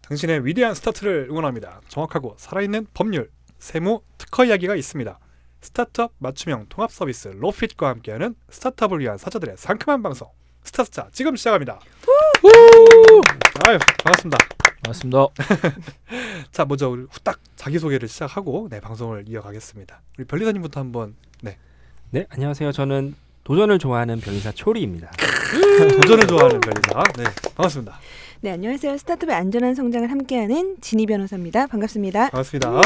당신의 위대한 스타트를 응원합니다. 정확하고 살아있는 법률, 세무, 특허 이야기가 있습니다. 스타트업 맞춤형 통합 서비스 로핏과 함께하는 스타트업을 위한 사자들의 상큼한 방송 스타스차 지금 시작합니다. 아유 반갑습니다. 반갑습니다. 자 먼저 우리 후딱 자기소개를 시작하고 방송을 이어가겠습니다. 우리 변리사님부터 한번. 네, 안녕하세요. 저는 도전을 좋아하는 변리사 초리입니다. 도전을 좋아하는 변리사. 네, 반갑습니다. 네, 안녕하세요. 스타트업의 안전한 성장을 함께하는 진희 변호사입니다. 반갑습니다. 반갑습니다.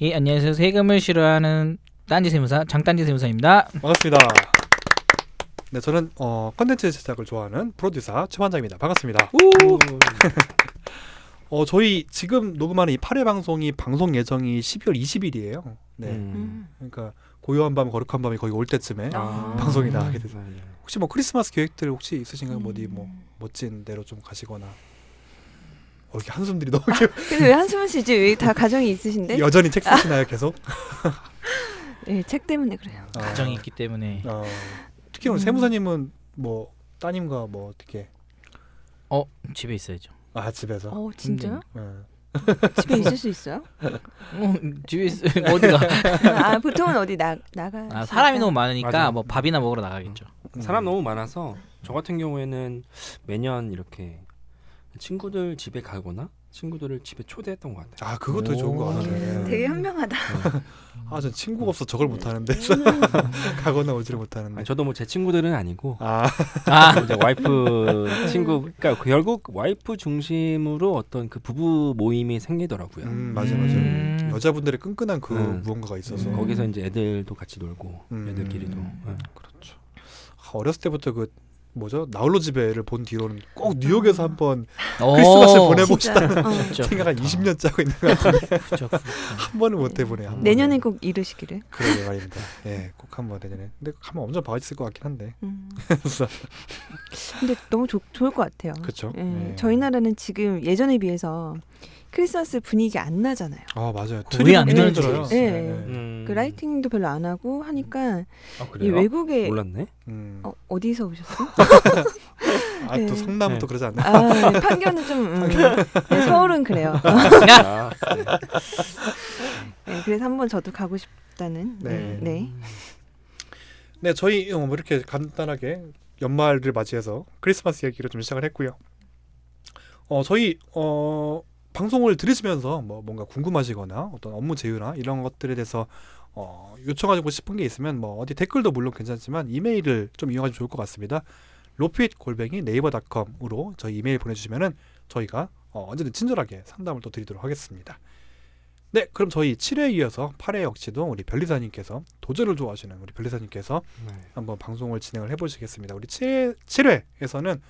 예, 안녕하세요. 세금을 싫어하는 딴지 세무사 장딴지 세무사입니다. 반갑습니다. 네, 저는 컨텐츠 제작을 좋아하는 프로듀서 최반장입니다. 반갑습니다. 저희 지금 녹음하는 이 8회 방송이 방송 예정이 12월 20일이에요. 네, 그러니까 고요한 밤 거룩한 밤이 거의 올 때쯤에 방송이 나가게 돼서 혹시 뭐 크리스마스 계획들 혹시 있으신가요? 어디 뭐 멋진 데로 좀 가시거나. 이렇게 한숨들이 너무 근데 왜 한숨을 쉬지? 왜 다 가정이 있으신데? 여전히 책 쓰시나요 계속? 네, 책 때문에 그래요. 가정이 있기 때문에. 특히 오늘 세무사님은 뭐 따님과 뭐 어떻게? 집에 있어야죠. 집에서. 진짜요? 네. 집에 있을 수 있어요? 집에 어디가? 보통은 어디 나가? 사람이 너무 많으니까 맞아. 뭐 밥이나 먹으러 나가겠죠. 사람 너무 많아서 저 같은 경우에는 매년 이렇게 친구들 집에 가거나 친구들을 집에 초대했던 것 같아요. 그것도 좋은 것 같아요. 되게 현명하다. 전 친구가 없어 저걸 못하는데 가거나 오지를 못하는데. 저도 뭐 제 친구들은 아니고 이제 와이프 친구, 그러니까 결국 와이프 중심으로 어떤 그 부부 모임이 생기더라고요. 맞아요. 여자분들의 끈끈한 그 무언가가 있어서 거기서 이제 애들도 같이 놀고 애들끼리도. 그렇죠. 어렸을 때부터 나홀로 집에를 본 뒤로는 꼭 뉴욕에서 한번 크리스마스를 보내보고 싶다는 생각 한 20년째 하고 있는 것 같은데 한 번은 못 해보네요. 내년에 꼭 이루시기를. 그러게 말입니다. 꼭 한번 내년에. 근데 가면 엄청 바가지 쓸 것 같긴 한데. 근데 너무 좋을 것 같아요. 그렇죠. 저희 나라는 지금 예전에 비해서 크리스마스 분위기 안 나잖아요. 맞아요. 거의 안 나죠. 그 라이팅도 별로 안 하고 하니까 이 그래요? 외국에 몰랐네. 어디서 오셨어요? 또 성남은 그러지 않나요? 판교는 좀 서울은 그래요. 그래서 한번 저도 가고 싶다는. 네, 저희 뭐 이렇게 간단하게 연말을 맞이해서 크리스마스 얘기를 좀 시작을 했고요. 저희 방송을 들으시면서 뭔가 궁금하시거나 어떤 업무 제휴나 이런 것들에 대해서 요청하고 싶은 게 있으면 어디 댓글도 물론 괜찮지만 이메일을 좀 이용하시면 좋을 것 같습니다. lopit@naver.com으로 저희 이메일 보내주시면은 저희가 언제든 친절하게 상담을 또 드리도록 하겠습니다. 네, 그럼 저희 7회에 이어서 8회 역시도 우리 변리사님께서 도전을 좋아하시는 우리 변리사님께서 한번 방송을 진행을 해보시겠습니다. 우리 7회에서는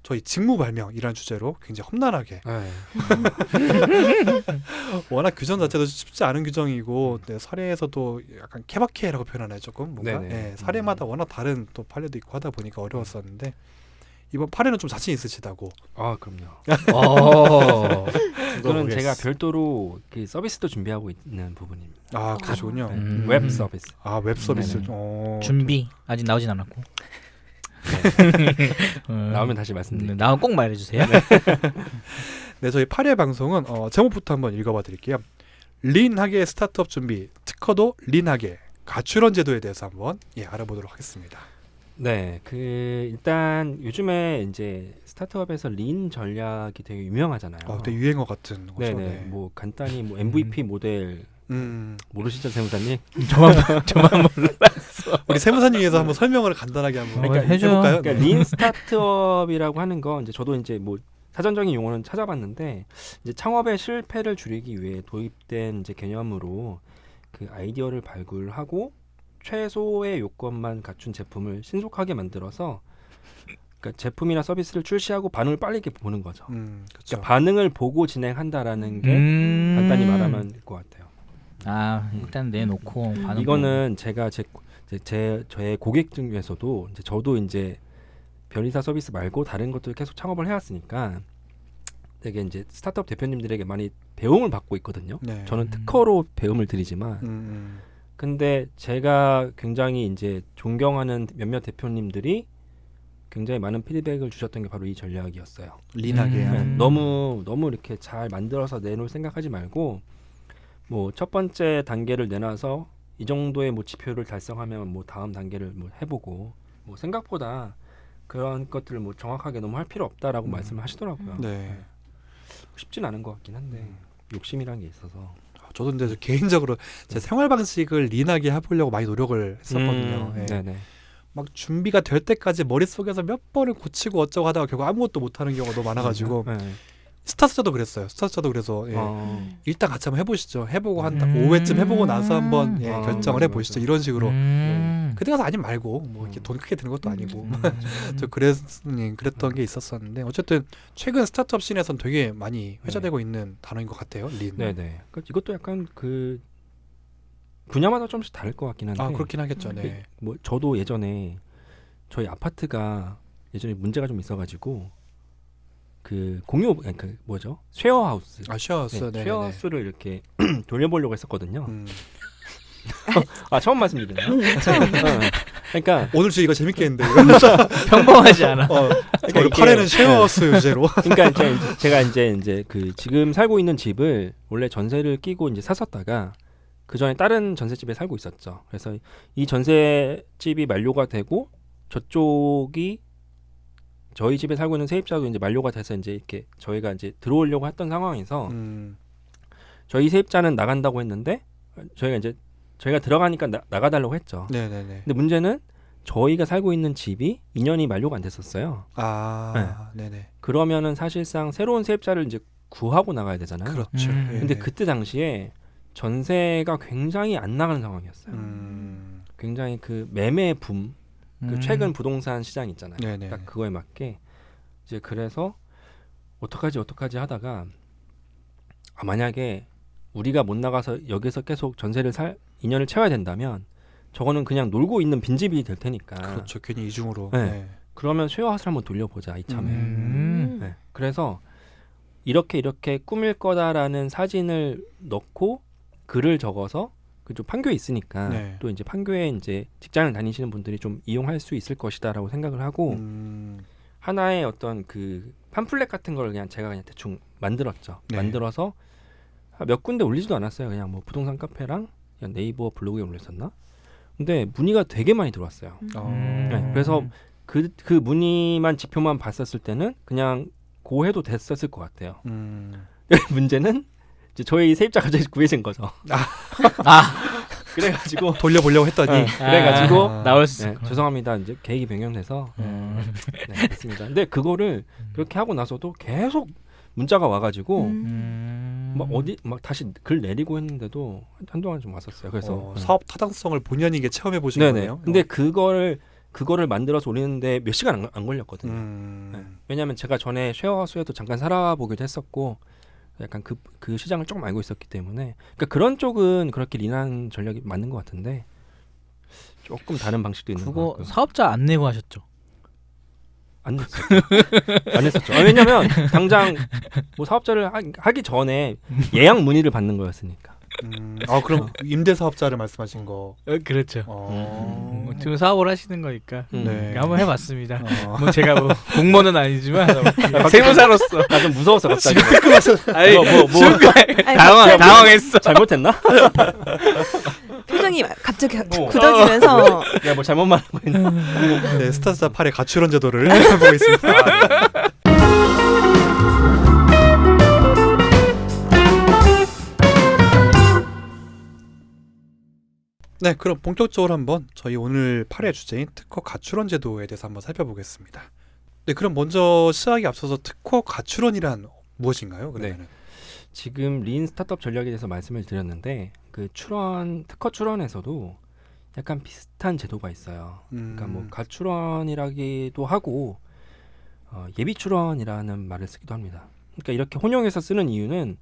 저희 직무발명이라는 주제로 굉장히 험난하게 워낙 규정 자체도 쉽지 않은 규정이고 사례에서도 약간 케바케라고 표현하나요? 조금 뭔가 사례마다 워낙 다른 또 판례도 있고 하다 보니까 어려웠었는데 이번 8회는 좀 자신 있으시다고. 그럼요. 이거는 제가 별도로 그 서비스도 준비하고 있는 부분입니다. 그러시군요. 웹 서비스. 웹 서비스. 준비 아직 나오진 않았고. 나오면 다시 말씀드릴게요. 나오면 꼭 말해주세요. 네, 저희 8회 방송은 제목부터 한번 읽어봐 드릴게요. 린하게 스타트업 준비, 특허도 린하게, 가출원 제도에 대해서 한번 알아보도록 하겠습니다. 네, 일단 요즘에 이제 스타트업에서 린 전략이 되게 유명하잖아요. 되게 유행어 같은 거죠. 네네. 뭐 간단히 MVP 모델 모르시죠, 세무사님? 저만 몰랐어. 우리 세무사님 위해서 한번 설명을 간단하게 한번 해볼까요? 그러니까 린 스타트업이라고 하는 거 이제 저도 이제 뭐 사전적인 용어는 찾아봤는데 이제 창업의 실패를 줄이기 위해 도입된 이제 개념으로 그 아이디어를 발굴하고 최소의 요건만 갖춘 제품을 신속하게 만들어서 그러니까 제품이나 서비스를 출시하고 반응을 빨리 보는 거죠. 그러니까 반응을 보고 진행한다라는 게 간단히 말하면 될 것 같아요. 일단 내놓고 반응 이거는 제가 저의 고객 중에서도 이제 저도 이제 변리사 서비스 말고 다른 것도 계속 창업을 해왔으니까 되게 이제 스타트업 대표님들에게 많이 배움을 받고 있거든요. 네. 저는 특허로 배움을 드리지만 근데 제가 굉장히 이제 존경하는 몇몇 대표님들이 굉장히 많은 피드백을 주셨던 게 바로 이 전략이었어요. 린하게. 네, 너무 이렇게 잘 만들어서 내놓을 생각하지 말고 뭐 첫 번째 단계를 내놔서 이 정도의 뭐 지표를 달성하면 뭐 다음 단계를 뭐 해보고 뭐 생각보다 그런 것들을 뭐 정확하게 너무 할 필요 없다라고 말씀을 하시더라고요. 네. 쉽진 않은 것 같긴 한데 욕심이란 게 있어서. 저도 근데 개인적으로 제 생활 방식을 린하게 해보려고 많이 노력을 했었거든요. 예. 네네. 막 준비가 될 때까지 머릿속에서 몇 번을 고치고 어쩌고 하다가 결국 아무것도 못하는 경우가 너무 많아가지고 네. 스타트자도 그랬어요. 스타트자도 그래서 예. 일단 같이 한번 해보시죠. 해보고 한 5회쯤 해보고 나서 한번 예, 결정을 맞아, 해보시죠. 맞아. 이런 식으로 음. 그때 가서 아니면 말고 뭐 이렇게 돈 크게 드는 것도 아니고 저 그랬던 게 있었었는데 어쨌든 최근 스타트업 씬에서는 되게 많이 회자되고 있는 단어인 것 같아요. 린. 네네. 그러니까 이것도 약간 그 분야마다 좀씩 다를 것 같긴 한데. 아 그렇긴 하겠죠. 네. 뭐 저도 예전에 저희 아파트가 예전에 문제가 좀 있어가지고 그 공유 그 뭐죠 쉐어하우스. 아 쉐어하우스. 네. 쉐어하우스를 이렇게 돌려보려고 했었거든요. 음. 아 처음 말씀드리나요? 그러니까 오늘 주제 이거 재밌게 했는데 평범하지 않아. 그러니까 우리 이게- 8회는 쉐어하우스 유제로. 그러니까 제가 이제 그 지금 살고 있는 집을 원래 전세를 끼고 이제 샀었다가 그 전에 다른 전셋집에 살고 있었죠. 그래서 이 전셋집이 만료가 되고 저쪽이 저희 집에 살고 있는 세입자도 이제 만료가 돼서 이제 이렇게 저희가 이제 들어오려고 했던 상황에서 저희 세입자는 나간다고 했는데 저희가 들어가니까 나가달라고 했죠. 네네네. 근데 문제는 저희가 살고 있는 집이 2년이 만료가 안 됐었어요. 아 네네. 그러면은 사실상 새로운 세입자를 이제 구하고 나가야 되잖아요. 그렇죠. 예. 근데 그때 당시에 전세가 굉장히 안 나가는 상황이었어요. 굉장히 그 매매 붐, 그 최근 부동산 시장 있잖아요. 네네. 딱 그거에 맞게 이제 그래서 어떡하지 하다가 만약에 우리가 못 나가서 여기서 계속 전세를 2년을 채워야 된다면 저거는 그냥 놀고 있는 빈집이 될 테니까. 그렇죠. 괜히 이중으로. 네. 네. 그러면 쉐어하우스를 한번 돌려보자 이참에. 네. 음. 그래서 이렇게 꾸밀 거다라는 사진을 넣고 글을 적어서 그 좀 판교에 있으니까 네. 또 이제 판교에 이제 직장을 다니시는 분들이 좀 이용할 수 있을 것이다라고 생각을 하고 하나의 어떤 그 팜플렛 같은 걸 제가 그냥 대충 만들었죠. 네. 만들어서 몇 군데 올리지도 않았어요. 그냥 뭐 부동산 카페랑 그냥 네이버 블로그에 올렸었나? 근데 문의가 되게 많이 들어왔어요. 네. 그래서 그 문의만 지표만 봤었을 때는 그냥 고해도 됐었을 것 같아요. 문제는 이제 저희 세입자 갑자기 구해진 거죠. 그래가지고 돌려보려고 했더니 그래가지고 나올 수 네, 있을 거. 죄송합니다. 이제 계획이 변경돼서 네, 됐습니다. 근데 그거를 그렇게 하고 나서도 계속 문자가 와가지고 막 막 다시 글 내리고 했는데도 한동안 좀 왔었어요. 그래서 사업 타당성을 본의 아니게 체험해 보신 네네. 거네요. 근데 그거를 만들어서 올리는데 몇 시간 안 걸렸거든요. 네. 왜냐하면 제가 전에 쉐어하우스에도 잠깐 살아보기도 했었고 약간 그 시장을 조금 알고 있었기 때문에 그러니까 그런 쪽은 그렇게 린한 전략이 맞는 것 같은데 조금 다른 방식도 있는 것 그거 같고요. 사업자 안 내고 하셨죠? 안 했었죠. 왜냐면 당장 뭐 사업자를 하기 전에 예약 문의를 받는 거였으니까. 그럼 임대 사업자를 말씀하신 거. 그렇죠. 지금 사업을 하시는 거니까 네. 한번 해봤습니다. 뭐 제가 뭐 공무원은 아니지만 세무사로서 나 좀 무서워서 갑자기 아니 아니, 당황했어. 잘못했나? 표정이 갑자기 굳어지면서 내가 뭐 잘못 말하고 있나? 네, 스타트자 8의 가출원 제도를 해보고 있습니다. 네, 그럼 본격적으로 한번 저희 오늘 8회 주제인 특허 가출원 제도에 대해서 한번 살펴보겠습니다. 네, 그럼 먼저 시작에 앞서서 특허 가출원이란 무엇인가요? 그러면은? 지금 린 스타트업 전략에 대해서 말씀을 드렸는데 그 특허 출원에서도 약간 비슷한 제도가 있어요. 그러니까 뭐 가출원이라기도 하고 예비 출원이라는 말을 쓰기도 합니다. 그러니까 이렇게 혼용해서 쓰는 이유는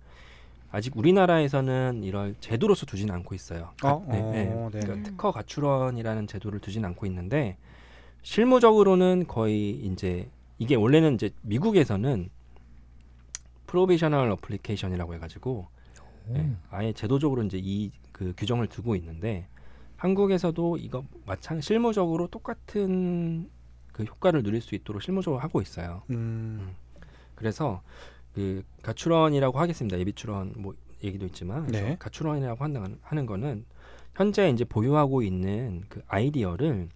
아직 우리나라에서는 이런 제도로서 두지는 않고 있어요. 네. 그러니까 특허 가출원이라는 제도를 두지는 않고 있는데 실무적으로는 거의 이제 이게 원래는 이제 미국에서는 프로비셔널 어플리케이션이라고 해가지고 아예 제도적으로 이제 이 그 규정을 두고 있는데 한국에서도 이거 실무적으로 똑같은 그 효과를 누릴 수 있도록 실무적으로 하고 있어요. 그래서 그 가출원이라고 하겠습니다. 예비출원 뭐 얘기도 있지만 그래서 네. 가출원이라고 하는 거는 현재 이제 보유하고 있는 그 아이디어를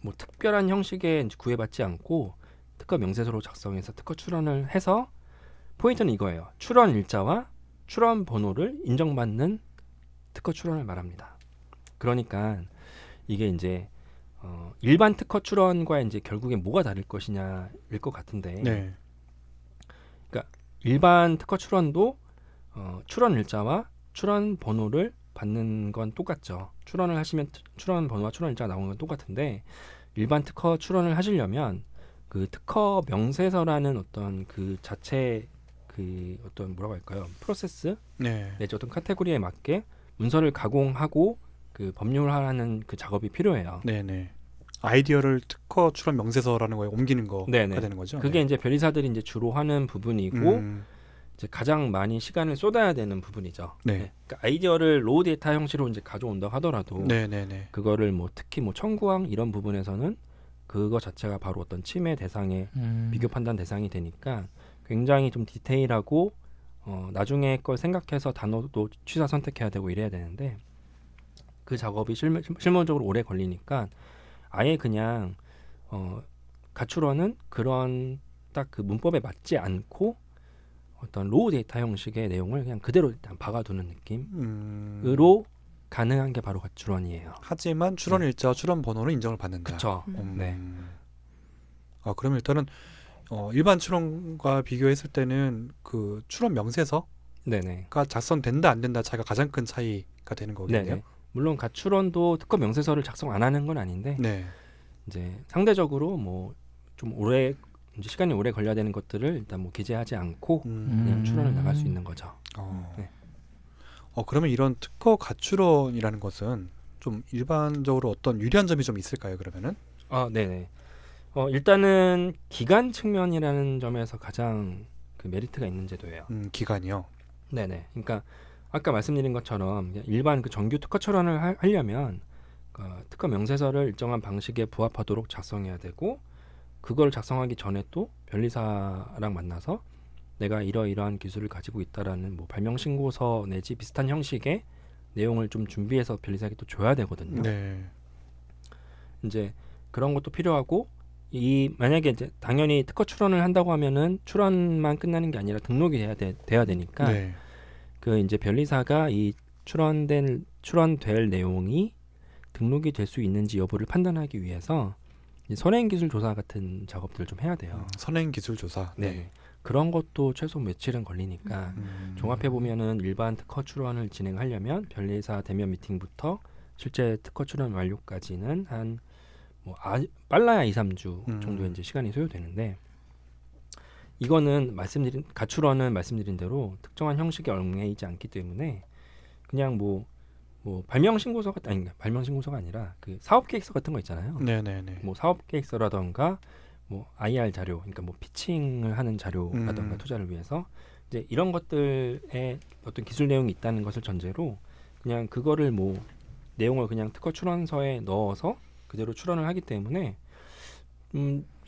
뭐 특별한 형식의 이제 구애받지 않고 특허 명세서로 작성해서 특허 출원을 해서 포인트는 이거예요. 출원 일자와 출원 번호를 인정받는 특허 출원을 말합니다. 그러니까 이게 이제 일반 특허 출원과 이제 결국에 뭐가 다를 것이냐일 것 같은데 네. 일반 특허 출원도 출원 일자와 출원 번호를 받는 건 똑같죠. 출원을 하시면 출원 번호와 출원 일자가 나오는 건 똑같은데 일반 특허 출원을 하시려면 그 특허 명세서라는 어떤 그 자체 그 어떤 뭐라고 할까요? 프로세스 네. 내지 어떤 카테고리에 맞게 문서를 가공하고 그 법률화하는 그 작업이 필요해요. 네네. 아이디어를 특허 출원 명세서라는 거에 옮기는 거가 네네. 되는 거죠. 그게 이제 변리사들이 이제 주로 하는 부분이고 이제 가장 많이 시간을 쏟아야 되는 부분이죠. 네. 그러니까 아이디어를 로우 데이터 형식으로 이제 가져온다 하더라도 네네네. 그거를 뭐 특히 뭐 청구항 이런 부분에서는 그거 자체가 바로 어떤 침해 대상의 비교 판단 대상이 되니까 굉장히 좀 디테일하고 나중에 걸 생각해서 단어도 취사 선택해야 되고 이래야 되는데 그 작업이 실무적으로 오래 걸리니까 아예 그냥 가출원은 그런 딱 그 문법에 맞지 않고 어떤 로우 데이터 형식의 내용을 그냥 그대로 일단 박아두는 느낌으로 가능한 게 바로 가출원이에요. 하지만 출원 네. 일자와 출원 번호는 인정을 받는다. 그렇죠. 네. 아 그러면 일단은 일반 출원과 비교했을 때는 그 출원 명세서가 네네. 작성된다 안 된다 차이가 가장 큰 차이가 되는 거겠네요. 네네. 물론 가출원도 특허 명세서를 작성 안 하는 건 아닌데 네. 이제 상대적으로 뭐 좀 오래 이제 시간이 오래 걸려야 되는 것들을 일단 뭐 기재하지 않고 그냥 출원을 나갈 수 있는 거죠. 네. 그러면 이런 특허 가출원이라는 것은 좀 일반적으로 어떤 유리한 점이 좀 있을까요? 그러면은? 네네. 일단은 기간 측면이라는 점에서 가장 그 메리트가 있는 제도예요. 기간이요. 네네. 그러니까 아까 말씀드린 것처럼 일반 그 정규 특허 출원을 하려면 특허 명세서를 일정한 방식에 부합하도록 작성해야 되고 그걸 작성하기 전에 또 변리사랑 만나서 내가 이러이러한 기술을 가지고 있다라는 뭐 발명 신고서 내지 비슷한 형식의 내용을 좀 준비해서 변리사에게 또 줘야 되거든요. 네. 이제 그런 것도 필요하고 만약에 이제 당연히 특허 출원을 한다고 하면은 출원만 끝나는 게 아니라 등록이 돼야 되니까 네. 그 이제 변리사가 이 출원될 내용이 등록이 될 수 있는지 여부를 판단하기 위해서 선행기술 조사 같은 작업들을 좀 해야 돼요. 선행기술 조사. 네. 그런 것도 최소 며칠은 걸리니까 종합해 보면은 일반 특허 출원을 진행하려면 변리사 대면 미팅부터 실제 특허 출원 완료까지는 한 뭐 빨라야 2-3주 정도의 이제 시간이 소요되는데 이거는 가출원은 말씀드린 대로 특정한 형식에 얽매이지 않기 때문에 그냥 뭐 발명 신고서가 아니라 그 사업 계획서 같은 거 있잖아요. 네네네. 뭐 사업 계획서라던가 뭐 IR 자료, 그러니까 뭐 피칭을 하는 자료라던가 투자를 위해서 이제 이런 것들에 어떤 기술 내용이 있다는 것을 전제로 그냥 그거를 뭐 내용을 그냥 특허 출원서에 넣어서 그대로 출원을 하기 때문에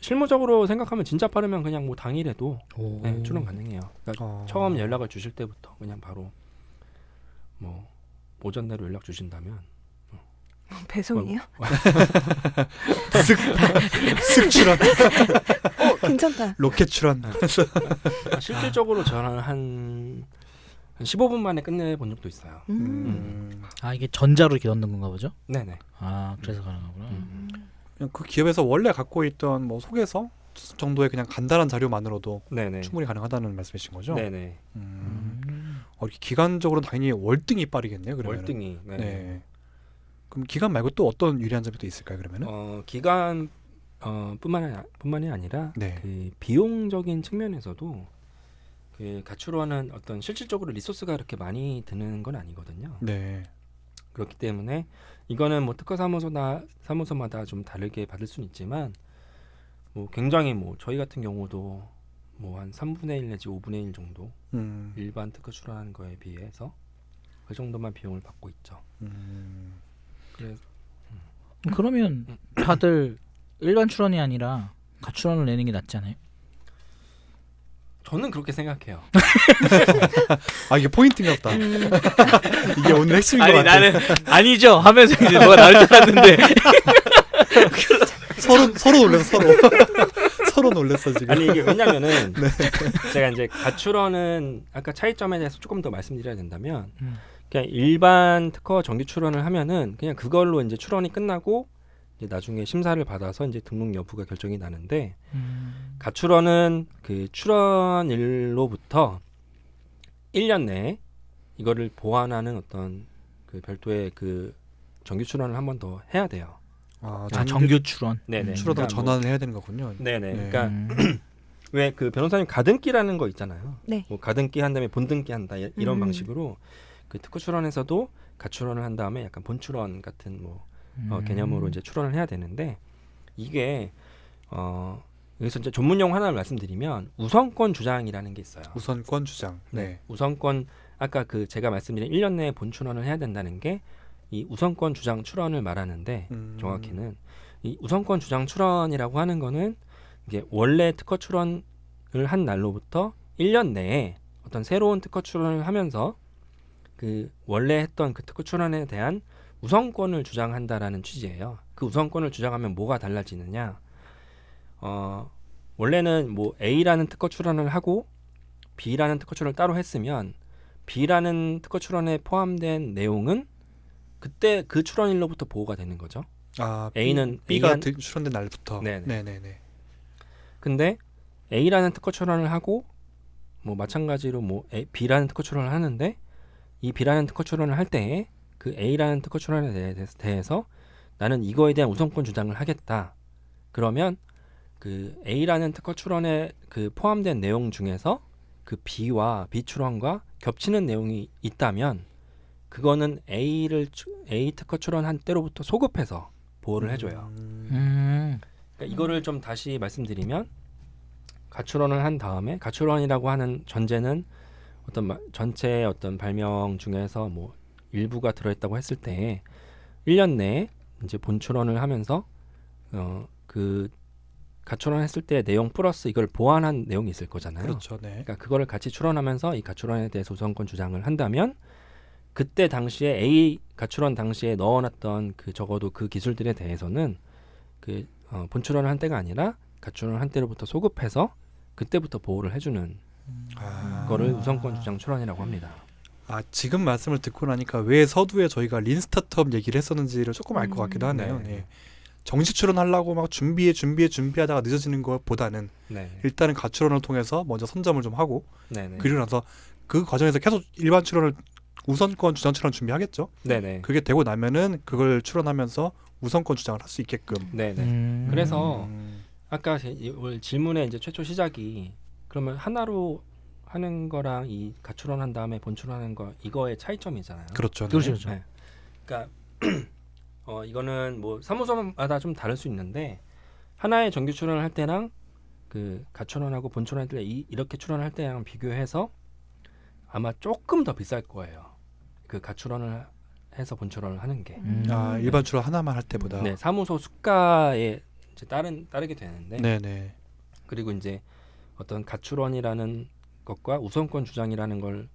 실무적으로 생각하면 진짜 빠르면 그냥 뭐 당일에도 네, 출원 가능해요. 그러니까 처음 연락을 주실 때부터 그냥 바로 뭐 오전 내로 연락 주신다면 배송이요? 쓱 출원. 괜찮다. 로켓 출원. 실질적으로 저는 한 15분 만에 끝내본 적도 있어요. 아 이게 전자로 이렇게 넣는 건가 보죠? 네네. 아 그래서 가능하구나. 그냥 그 기업에서 원래 갖고 있던 뭐 소개서 정도의 그냥 간단한 자료만으로도 네네. 충분히 가능하다는 말씀이신 거죠? 네네. 이렇게 기간적으로 당연히 월등히 빠르겠네요. 그러면. 월등히. 네. 네. 그럼 기간 말고 또 어떤 유리한 점이 또 있을까요? 그러면은? 기간 뿐만이 아니라 네. 그 비용적인 측면에서도 그 가출원은 어떤 실질적으로 리소스가 그렇게 많이 드는 건 아니거든요. 네. 그렇기 때문에 이거는 뭐 특허 사무소마다 좀 다르게 받을 수는 있지만 뭐 굉장히 뭐 저희 같은 경우도 뭐 한 3분의 1 내지 5분의 1 정도 일반 특허 출원하는 거에 비해서 그 정도만 비용을 받고 있죠. 그래서 그러면 다들 일반 출원이 아니라 가출원을 내는 게 낫지 않아요? 저는 그렇게 생각해요. 아 이게 포인트인가 보다. 이게 오늘 핵심인 것 같아. 나는 아니죠 하면서 이제 뭐가 나올 줄 알았는데 서로 놀랐어 서로 놀랐어 지금. 아니 이게 왜냐면은 제가 이제 가출원은 아까 차이점에 대해서 조금 더 말씀드려야 된다면 그냥 일반 특허 정기 출원을 하면은 그냥 그걸로 이제 출원이 끝나고 이제 나중에 심사를 받아서 이제 등록 여부가 결정이 나는데 가출원은 그 출원일로부터 1년 내에 이거를 보완하는 어떤 그 별도의 그 정기 출원을 한 번 더 해야 돼요. 아, 정규 출원. 네네. 출원으로 그러니까 전환을 해야 되는 거군요. 네네. 네. 그러니까 왜 그 변호사님 가등기라는 거 있잖아요. 네. 뭐 가등기 한 다음에 본등기 한다 이런 음. 방식으로 그 특허 출원에서도 가출원을 한 다음에 약간 본출원 같은 뭐 개념으로 이제 출원을 해야 되는데 이게 여기서 이제 전문 용어 하나를 말씀드리면 우선권 주장이라는 게 있어요. 우선권 주장. 네. 우선권 아까 그 제가 말씀드린 1년 내에 본출원을 해야 된다는 게 이 우선권 주장 출원을 말하는데 정확히는 이 우선권 주장 출원이라고 하는 거는 이게 원래 특허 출원을 한 날로부터 1년 내에 어떤 새로운 특허 출원을 하면서 그 원래 했던 그 특허 출원에 대한 우선권을 주장한다라는 취지예요. 그 우선권을 주장하면 뭐가 달라지느냐? 원래는 뭐 A라는 특허 출원을 하고 B라는 특허 출원을 따로 했으면 B라는 특허 출원에 포함된 내용은 그때 그 출원일로부터 보호가 되는 거죠. 아 A는 B가 A한- 출원된 날부터. 네네. 네네네. 근데 A라는 특허 출원을 하고 뭐 마찬가지로 뭐 B라는 특허 출원을 하는데 이 B라는 특허 출원을 할 때에 그 A라는 특허 출원에 대해서 나는 이거에 대한 우선권 주장을 하겠다. 그러면 그 A라는 특허 출원에 그 포함된 내용 중에서 그 B와 B 출원과 겹치는 내용이 있다면 그거는 A 특허 출원한 때로부터 소급해서 보호를 해줘요. 그러니까 이거를 좀 다시 말씀드리면 가출원을 한 다음에 가출원이라고 하는 전제는 어떤 전체 어떤 발명 중에서 뭐 일부가 들어있다고 했을 때 1년 내에 이제 본출원을 하면서 그 가출원했을 때 내용 플러스 이걸 보완한 내용이 있을 거잖아요. 그렇죠. 네. 그러니까 그거를 같이 출원하면서 이 가출원에 대해서 우선권 주장을 한다면 그때 당시에 A 가출원 당시에 넣어놨던 그 적어도 그 기술들에 대해서는 그 본출원을 한 때가 아니라 가출원을 한 때로부터 소급해서 그때부터 보호를 해주는 거를 우선권 주장 출원이라고 합니다. 아 지금 말씀을 듣고 나니까 왜 서두에 저희가 린 스타트업 얘기를 했었는지를 조금 알 것 같기도 하네요. 네. 네. 정식 출원하려고 막 준비하다가 늦어지는 것보다는 네. 일단은 가출원을 통해서 먼저 선점을 좀 하고 네네. 그리고 나서 그 과정에서 계속 일반 출원을 우선권 주장 출원 준비하겠죠. 네네. 그게 되고 나면은 그걸 출원하면서 우선권 주장을 할 수 있게끔. 네네. 그래서 음. 아까 오늘 질문의 이제 최초 시작이 그러면 하나로 하는 거랑 이 가출원한 다음에 본출원하는 거 이거의 차이점이잖아요. 그렇죠. 네. 그렇죠. 네. 그러니까 이거는 뭐 사무소마다 좀 다를 수 있는데 하나의 정규 출원을 할 때랑 그 가출원하고 본출원할 때 이렇게 출원할 때랑 비교해서 아마 조금 더 비쌀 거예요. 그 가출원을 해서 본출원을 하는 게. 아 일반 출원 하나만 할 때보다. 네, 사무소 수가에 이제 따르게 되는데. 네네. 그리고 이제 어떤 가출원이라는 것과 우선권 주장이라는 걸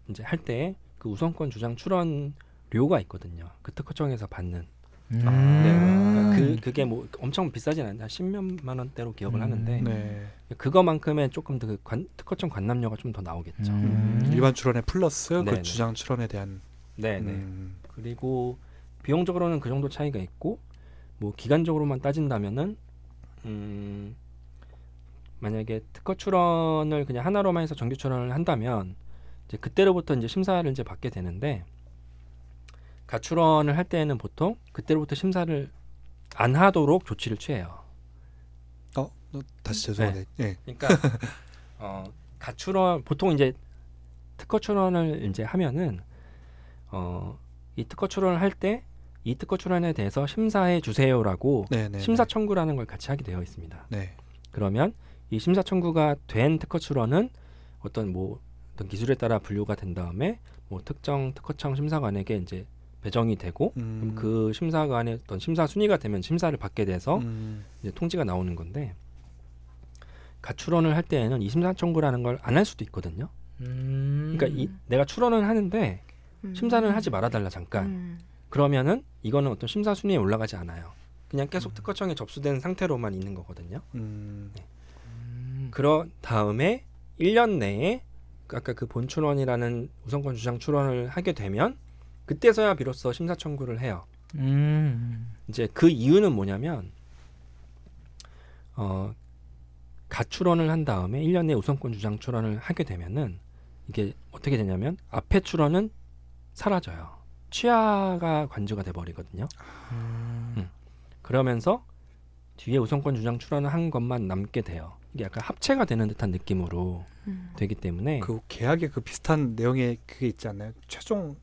이제 할 때 그 우선권 주장 출원료가 있거든요. 그 특허청에서 받는. 네, 그러니까 그게 뭐 엄청 비싸진 않는데 10몇만 원대로 기억을 하는데 네. 그거만큼의 조금 더 그 특허청 관납료가 좀 더 나오겠죠. 일반 출원에 플러스 그 네네. 주장 출원에 대한. 네네. 그리고 비용적으로는 그 정도 차이가 있고 뭐 기간적으로만 따진다면은 만약에 특허 출원을 그냥 하나로만 해서 정규 출원을 한다면 이제 그때로부터 이제 심사를 이제 받게 되는데 가출원을 할 때에는 보통 그때로부터 심사를 안 하도록 조치를 취해요. 다시 죄송하네. 네. 그러니까 가출원 보통 이제 특허 출원을 이제 하면은 이 특허 출원을 할 때 이 특허 출원에 대해서 심사해 주세요라고 네네. 심사 청구라는 걸 같이 하게 되어 있습니다. 네. 그러면 이 심사 청구가 된 특허 출원은 어떤 기술에 따라 분류가 된 다음에 뭐 특정 특허청 심사관에게 이제 배정이 되고 그럼 그 심사관의 어떤 심사 순위가 되면 심사를 받게 돼서 이제 통지가 나오는 건데 가출원을 할 때에는 이 심사 청구라는 걸 안 할 수도 있거든요. 그러니까 내가 출원을 하는데 심사는 하지 말아달라 잠깐. 그러면은 이거는 어떤 심사 순위에 올라가지 않아요. 그냥 계속 특허청에 접수된 상태로만 있는 거거든요. 그런 다음에 1년 내에 아까 그 본출원이라는 우선권 주장 출원을 하게 되면 그때서야 비로소 심사 청구를 해요. 이제 그 이유는 뭐냐면 가출원을 한 다음에 1년 내에 우선권 주장 출원을 하게 되면은 이게 어떻게 되냐면 앞에 출원은 사라져요. 취하가 관주가 돼 버리거든요. 그러면서 뒤에 우선권 주장 출원을 한 것만 남게 돼요. 이게 약간 합체가 되는 듯한 느낌으로 되기 때문에 그 계약에 그 비슷한 내용의 그게 있지 않나요? 최종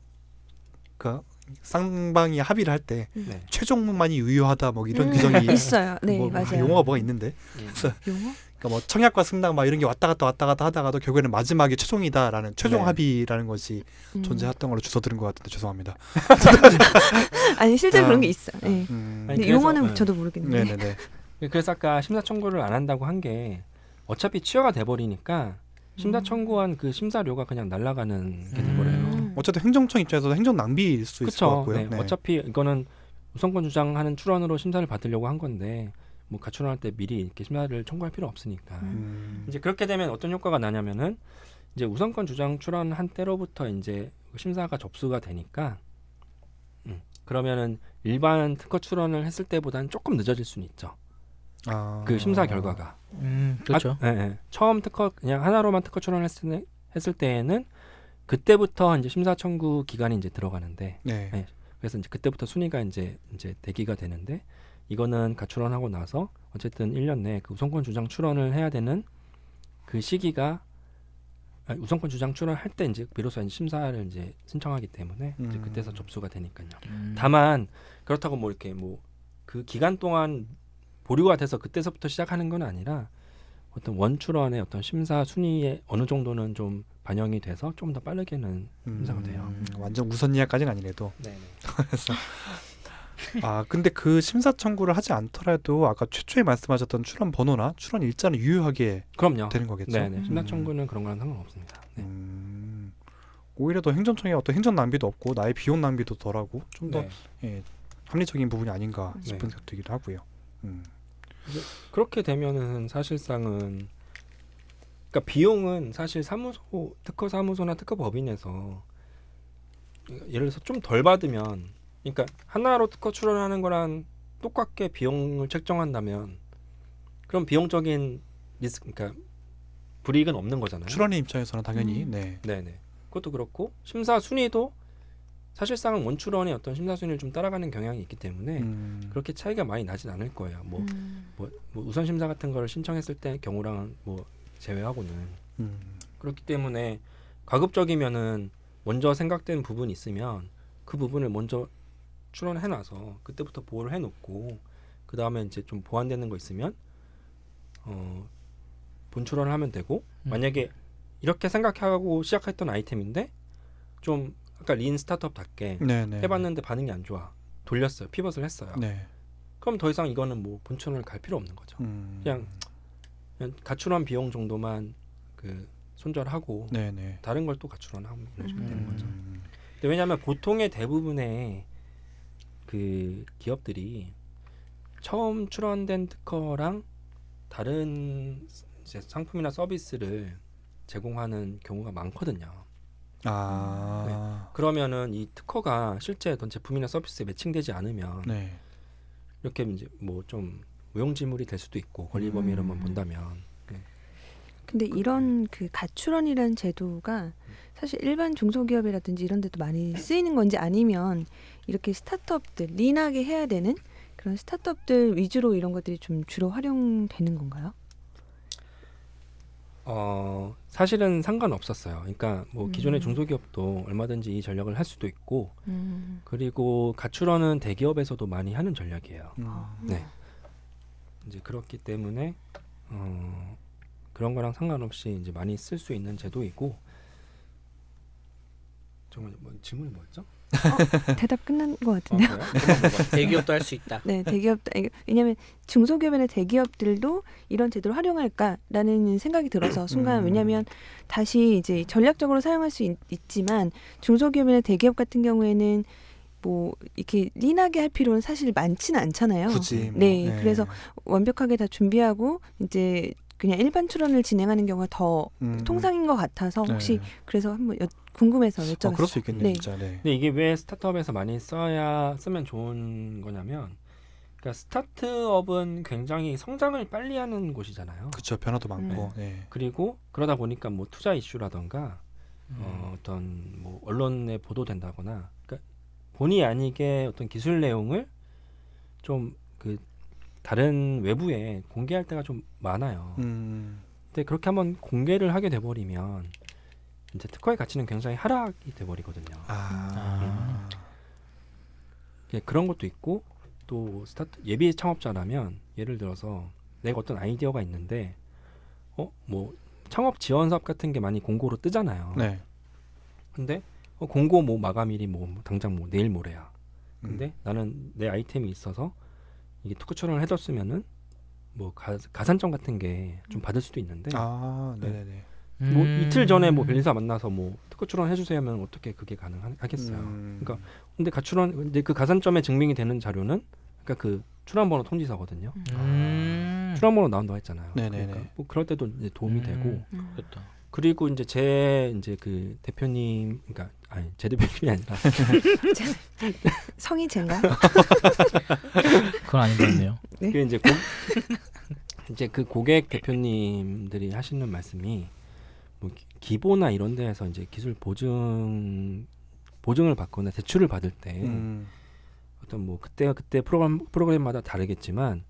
그 쌍방이 합의를 할 때 네. 최종문만이 유효하다 뭐 이런 규정이 있어요. 네, 뭐 맞아요. 용어가 뭐가 있는데 용어? 그러니까 뭐 청약과 승낙 막 이런 게 왔다 갔다 하다가도 결국에는 마지막에 최종이다라는 최종 네. 합의라는 것이 존재했던 걸로 주워 들은 것 같은데 죄송합니다. 아니 실제로 아. 그런 게 있어요. 네. 아니, 근데 그래서, 용어는 네. 저도 모르겠는데. 네네네. 그래서 아까 심사 청구를 안 한다고 한 게 어차피 취하가 돼 버리니까 심사 청구한 그 심사료가 그냥 날아가는 게 돼버려요. 어쨌든 행정청 입장에서도 행정 낭비일 수 있을 것 그렇죠. 같고요. 네. 네. 어차피 이거는 우선권 주장하는 출원으로 심사를 받으려고 한 건데 뭐 가출원할 때 미리 이렇게 심사를 청구할 필요 없으니까. 이제 그렇게 되면 어떤 효과가 나냐면은 이제 우선권 주장 출원한 때로부터 이제 심사가 접수가 되니까 그러면은 일반 특허 출원을 했을 때보다는 조금 늦어질 수는 있죠. 그 심사 결과가. 그렇죠. 처음 특허 그냥 하나로만 특허 출원했을 때에는 그때부터 이제 심사 청구 기간이 이제 들어가는데 네. 네. 그래서 이제 그때부터 순위가 이제 대기가 되는데 이거는 가출원하고 나서 어쨌든 1년 내에 그 우선권 주장 출원을 해야 되는 그 시기가 우선권 주장 출원할 때 이제 비로소 이제 심사를 이제 신청하기 때문에 이제 그때서 접수가 되니까요. 다만 그렇다고 뭐 이렇게 뭐 그 기간 동안 보류가 돼서 그때서부터 시작하는 건 아니라 어떤 원출원의 어떤 심사 순위에 어느 정도는 좀 반영이 돼서 좀 더 빠르게는 심사가 돼요. 완전 우선 예약까지는 아니래도. 네네. 그래서 근데 그 심사 청구를 하지 않더라도 아까 최초에 말씀하셨던 출원 번호나 출원 일자는 유효하게 그럼요. 되는 거겠죠. 네네. 심사 청구는 그런 거랑 상관없습니다. 네. 오히려 더 행정청의 어떤 행정 낭비도 없고 나의 비용 낭비도 덜하고 좀 더 네. 합리적인 부분이 아닌가 네. 싶은 생각도 들기도 하고요. 그렇게 되면은 사실상은 그러니까 비용은 사실 사무소 특허 사무소나 특허 법인에서 예를 들어서 좀 덜 받으면 그러니까 하나로 특허 출원하는 거랑 똑같게 비용을 책정한다면 그럼 비용적인 그러니까 불이익은 없는 거잖아요. 출원의 입장에서는 당연히 네. 네네. 그것도 그렇고 심사 순위도 사실상은 원출원의 어떤 심사 순위를 좀 따라가는 경향이 있기 때문에 그렇게 차이가 많이 나진 않을 거예요. 뭐 우선 심사 같은 거를 신청했을 때 경우랑은 뭐 제외하고는 그렇기 때문에 가급적이면은 먼저 생각된 부분이 있으면 그 부분을 먼저 출원해놔서 그때부터 보호를 해놓고 그 다음에 이제 좀 보완되는 거 있으면 본출원을 하면 되고 만약에 이렇게 생각하고 시작했던 아이템인데 좀 아까 린 스타트업답게 네네. 해봤는데 반응이 안 좋아 돌렸어요 피벗을 했어요. 네. 그럼 더 이상 이거는 뭐 본출원을 갈 필요 없는 거죠. 그냥 가출원 비용 정도만 그 손절하고 네네. 다른 걸 또 가출원하면 이런 식으로 되는 거죠. 근데 왜냐하면 보통의 대부분의 그 기업들이 처음 출원된 특허랑 다른 이제 상품이나 서비스를 제공하는 경우가 많거든요. 그러면은 이 특허가 실제 어떤 제품이나 서비스에 매칭되지 않으면 네. 이렇게 이제 뭐 좀 무용지물이 될 수도 있고 권리 범위로만 본다면. 근데 이런 그 가출원이라는 제도가 사실 일반 중소기업이라든지 이런 데도 많이 쓰이는 건지 아니면 이렇게 스타트업들 린하게 해야 되는 그런 스타트업들 위주로 이런 것들이 좀 주로 활용되는 건가요? 사실은 상관없었어요. 그러니까 뭐 기존의 음. 중소기업도 얼마든지 이 전략을 할 수도 있고 그리고 가출원은 대기업에서도 많이 하는 전략이에요. 네. 이제 그렇기 때문에 그런 거랑 상관없이 이제 많이 쓸 수 있는 제도이고 정말 뭐 질문이 뭐였죠? 대답 끝난 것 같은데요. 그래요? 대기업도 할 수 있다. 네, 대기업 왜냐하면 중소기업이나 대기업들도 이런 제도를 활용할까라는 생각이 들어서 순간 왜냐하면 다시 이제 전략적으로 사용할 수 있지만 중소기업이나 대기업 같은 경우에는 뭐 이렇게 린하게 할 필요는 사실 많지는 않잖아요. 굳이 뭐, 네, 그래서 완벽하게 다 준비하고 이제 그냥 일반 출원을 진행하는 경우가 더 통상인 것 같아서 혹시 그래서 한번 궁금해서 여쭤봤어요. 그럴 수 있겠네요, 네. 진짜. 네. 근데 이게 왜 스타트업에서 많이 쓰면 좋은 거냐면 그러니까 스타트업은 굉장히 성장을 빨리 하는 곳이잖아요. 그렇죠. 변화도 많고. 네. 그리고 그러다 보니까 뭐 투자 이슈라던가 어떤 뭐 언론에 보도된다거나 그러니까 본의 아니게 어떤 기술 내용을 좀 그 다른 외부에 공개할 때가 좀 많아요. 근데 그렇게 한번 공개를 하게 돼버리면 이제 특허의 가치는 굉장히 하락이 돼버리거든요. 예, 그런 것도 있고 또 예비 창업자라면 예를 들어서 내가 어떤 아이디어가 있는데 뭐 창업 지원 사업 같은 게 많이 공고로 뜨잖아요. 네. 근데 공고 뭐 마감일이 뭐 당장 뭐 내일 모레야. 근데 나는 내 아이템이 있어서 이게 특허 출원을 해뒀으면은 뭐 가산점 같은 게 좀 받을 수도 있는데 네네네. 뭐 이틀 전에 뭐 변리사 만나서 뭐 특허 출원 해주세요 하면 어떻게 그게 가능하겠어요. 그러니까 근데 근데 그 가산점에 증명이 되는 자료는 그러니까 그 출원번호 통지서거든요. 출원번호 나온다고 했잖아요. 네네네. 그러니까 뭐 그럴 때도 이제 도움이 되고 그렇다. 그리고 이제 그 대표님 그러니까 아니 제 대표님이 아니라 성이 젠가? 그건 아닌 것 같네요. 네. 그 이제 그 고객 대표님들이 하시는 말씀이 뭐 기보나 이런 데에서 이제 기술 보증을 받거나 대출을 받을 때 어떤 뭐 그때 프로그램마다 다르겠지만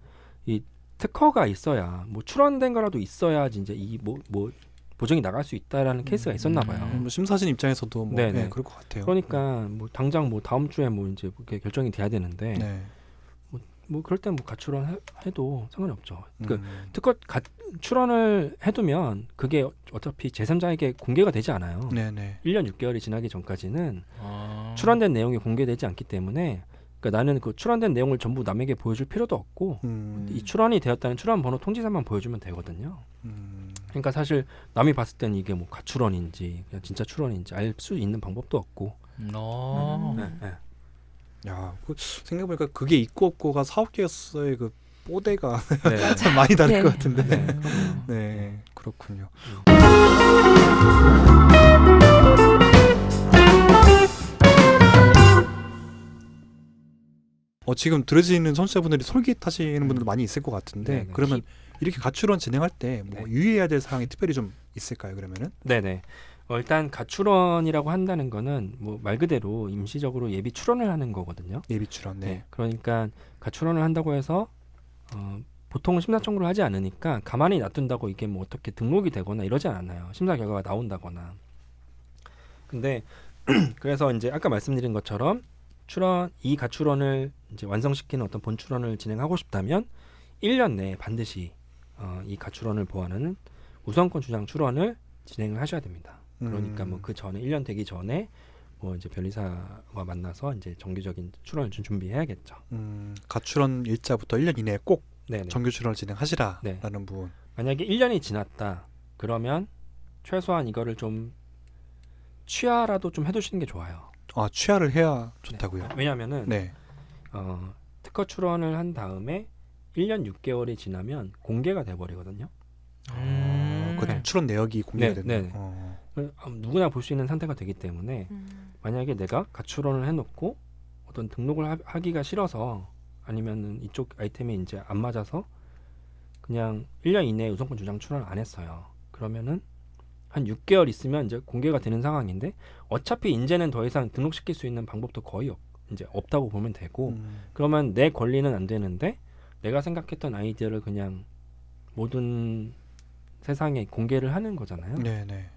이 특허가 있어야 뭐 출원된 거라도 있어야지 이제 이 뭐 보증이 나갈 수 있다라는 케이스가 있었나 봐요. 뭐 심사진 입장에서도 뭐 네네. 네, 그럴 것 같아요. 그러니까 뭐 당장 뭐 다음 주에 뭐 이제 그게 결정이 돼야 되는데 네. 뭐 그럴 땐 뭐 가출원 해도 상관이 없죠. 그 특허 출원을 해두면 그게 어차피 제3자에게 공개가 되지 않아요. 네네. 1년 6개월이 지나기 전까지는 출원된 내용이 공개되지 않기 때문에 그러니까 나는 그 출원된 내용을 전부 남에게 보여줄 필요도 없고 이 출원이 되었다는 출원 번호 통지서만 보여주면 되거든요. 그러니까 사실 남이 봤을 땐 이게 뭐 가출원인지 그냥 진짜 출원인지 알 수 있는 방법도 없고. 네. 야, 생각해보니까 그게 있고 없고가 사업계에서의 그 뽀대가 네. 참 많이 다를 네. 것 같은데. 네. 네, 그렇군요. 지금 들으시는 청취자분들이 솔깃하시는 분들 많이 있을 것 같은데 네네. 그러면 이렇게 가출원 진행할 때 뭐 네. 유의해야 될 사항이 특별히 좀 있을까요? 그러면은? 네네. 일단 가출원이라고 한다는 거는 뭐 말 그대로 임시적으로 예비 출원을 하는 거거든요. 예비 출원. 네. 그러니까 가출원을 한다고 해서 보통 심사 청구를 하지 않으니까 가만히 놔둔다고 이게 뭐 어떻게 등록이 되거나 이러지 않아요. 심사 결과가 나온다거나. 근데 그래서 이제 아까 말씀드린 것처럼 이 가출원을 이제 완성시키는 어떤 본출원을 진행하고 싶다면 1년 내에 반드시 이 가출원을 보완하는 우선권 주장 출원을 진행을 하셔야 됩니다. 그러니까 뭐 그 전에 1년 되기 전에 뭐 이제 변리사와 만나서 이제 정기적인 출원을 좀 준비해야겠죠. 가출원 일자부터 1년 이내에 꼭 네네. 정규 출원을 진행하시라라는 네. 부분. 만약에 1년이 지났다 그러면 최소한 이거를 좀 취하라도 좀 해두시는 게 좋아요. 취하를 해야 좋다고요. 왜냐하면은 네. 특허 출원을 한 다음에 1년 6개월이 지나면 공개가 돼버리거든요. 그 네. 출원 내역이 공개가 네, 되는. 네. 누구나 볼 수 있는 상태가 되기 때문에 만약에 내가 가출원을 해놓고 어떤 등록을 하기가 싫어서 아니면은 이쪽 아이템이 이제 안 맞아서 그냥 1년 이내에 우선권 주장 출원을 안 했어요. 그러면은 한 6개월 있으면 이제 공개가 되는 상황인데 어차피 이제는 더 이상 등록시킬 수 있는 방법도 거의 이제 없다고 보면 되고 그러면 내 권리는 안 되는데 내가 생각했던 아이디어를 그냥 모든 세상에 공개를 하는 거잖아요. 네네.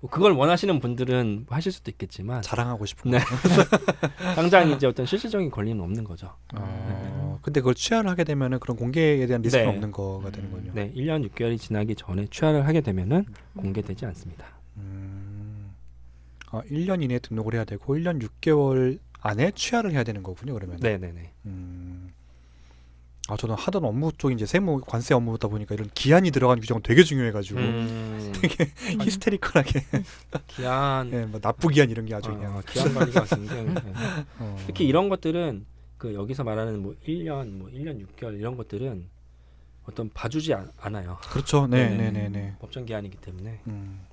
뭐 그걸 원하시는 분들은 하실 수도 있겠지만 자랑하고 싶은 네. 거. 당장 이제 어떤 실질적인 권리는 없는 거죠. 근데 그걸 취하를 하게 되면은 그런 공개에 대한 리스크는 네. 없는 거가 되는군요. 네, 1년 6개월이 지나기 전에 취하를 하게 되면은 공개되지 않습니다. 1년 이내에 등록을 해야 되고 1년 6개월 안에 취하를 해야 되는 거군요. 그러면. 네, 네, 네. 저는 하던 업무 쪽이 이제 세무 관세 업무다 보니까 이런 기한이 들어간 규정은 되게 중요해가지고 되게 히스테리컬하게 기한, 뭐 납부 기한 이런 게 아주 그냥 기한 관리가 굉장히 어. 특히 이런 것들은 그 여기서 말하는 뭐 1년 6개월 이런 것들은 어떤 봐주지 않아요. 그렇죠. 네네네. 네네네. 법정 기한이기 때문에.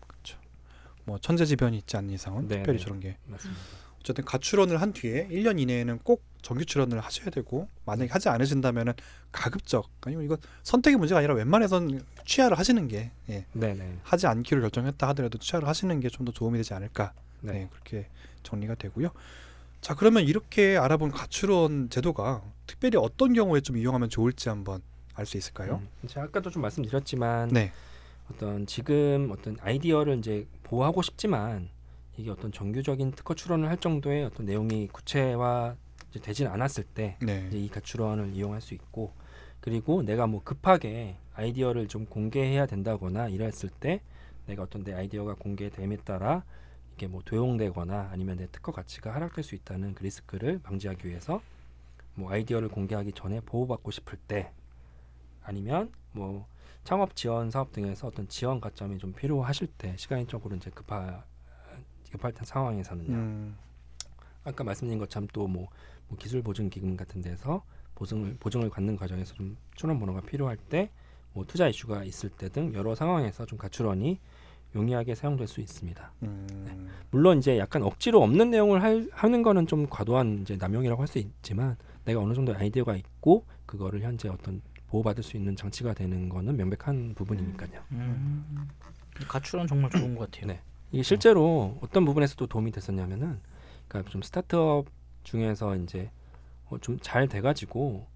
그렇죠. 뭐 천재지변이 있지 않는 이상은 네네. 특별히 저런 게 맞습니다. 어쨌든 가출원을 한 뒤에 1년 이내에는 꼭 정규 출원을 하셔야 되고 만약에 하지 않으신다면은 가급적 아니면 이거 선택의 문제가 아니라 웬만해선 취하를 하시는 게 네네. 하지 않기로 결정했다 하더라도 취하를 하시는 게 좀 더 도움이 되지 않을까 네. 그렇게 정리가 되고요. 자 그러면 이렇게 알아본 가출원 제도가 특별히 어떤 경우에 좀 이용하면 좋을지 한번 알 수 있을까요? 제가 아까도 좀 말씀드렸지만 네. 어떤 지금 어떤 아이디어를 이제 보호하고 싶지만 이게 어떤 정규적인 특허 출원을 할 정도의 어떤 내용이 구체화 이제 되진 않았을 때 네. 이제 이 가출원을 이용할 수 있고 그리고 내가 뭐 급하게 아이디어를 좀 공개해야 된다거나 이랬을 때 내가 어떤 내 아이디어가 공개됨에 따라 이게 뭐 도용되거나 아니면 내 특허 가치가 하락될 수 있다는 그 리스크를 방지하기 위해서 뭐 아이디어를 공개하기 전에 보호받고 싶을 때 아니면 뭐 창업 지원 사업 등에서 어떤 지원 가점이 좀 필요하실 때 시간적으로 이제 급할 상황에서는요. 아까 말씀드린 것처럼 또 뭐 기술 보증 기금 같은 데서 보증을 받는 과정에서 좀 출원 번호가 필요할 때 뭐 투자 이슈가 있을 때 등 여러 상황에서 좀 가출원이 용이하게 사용될 수 있습니다. 물론 이제 약간 억지로 없는 내용을 하는 거는 좀 과도한 이제 남용이라고 할 수 있지만 내가 어느 정도 아이디어가 있고 그거를 현재 어떤 보호받을 수 있는 장치가 되는 거는 명백한 부분이니까요. 가출원 정말 좋은 것 같아요. 네. 이게 실제로 어떤 부분에서도 도움이 됐었냐면은, 그러니까 좀 스타트업 중에서 이제 좀 잘 돼가지고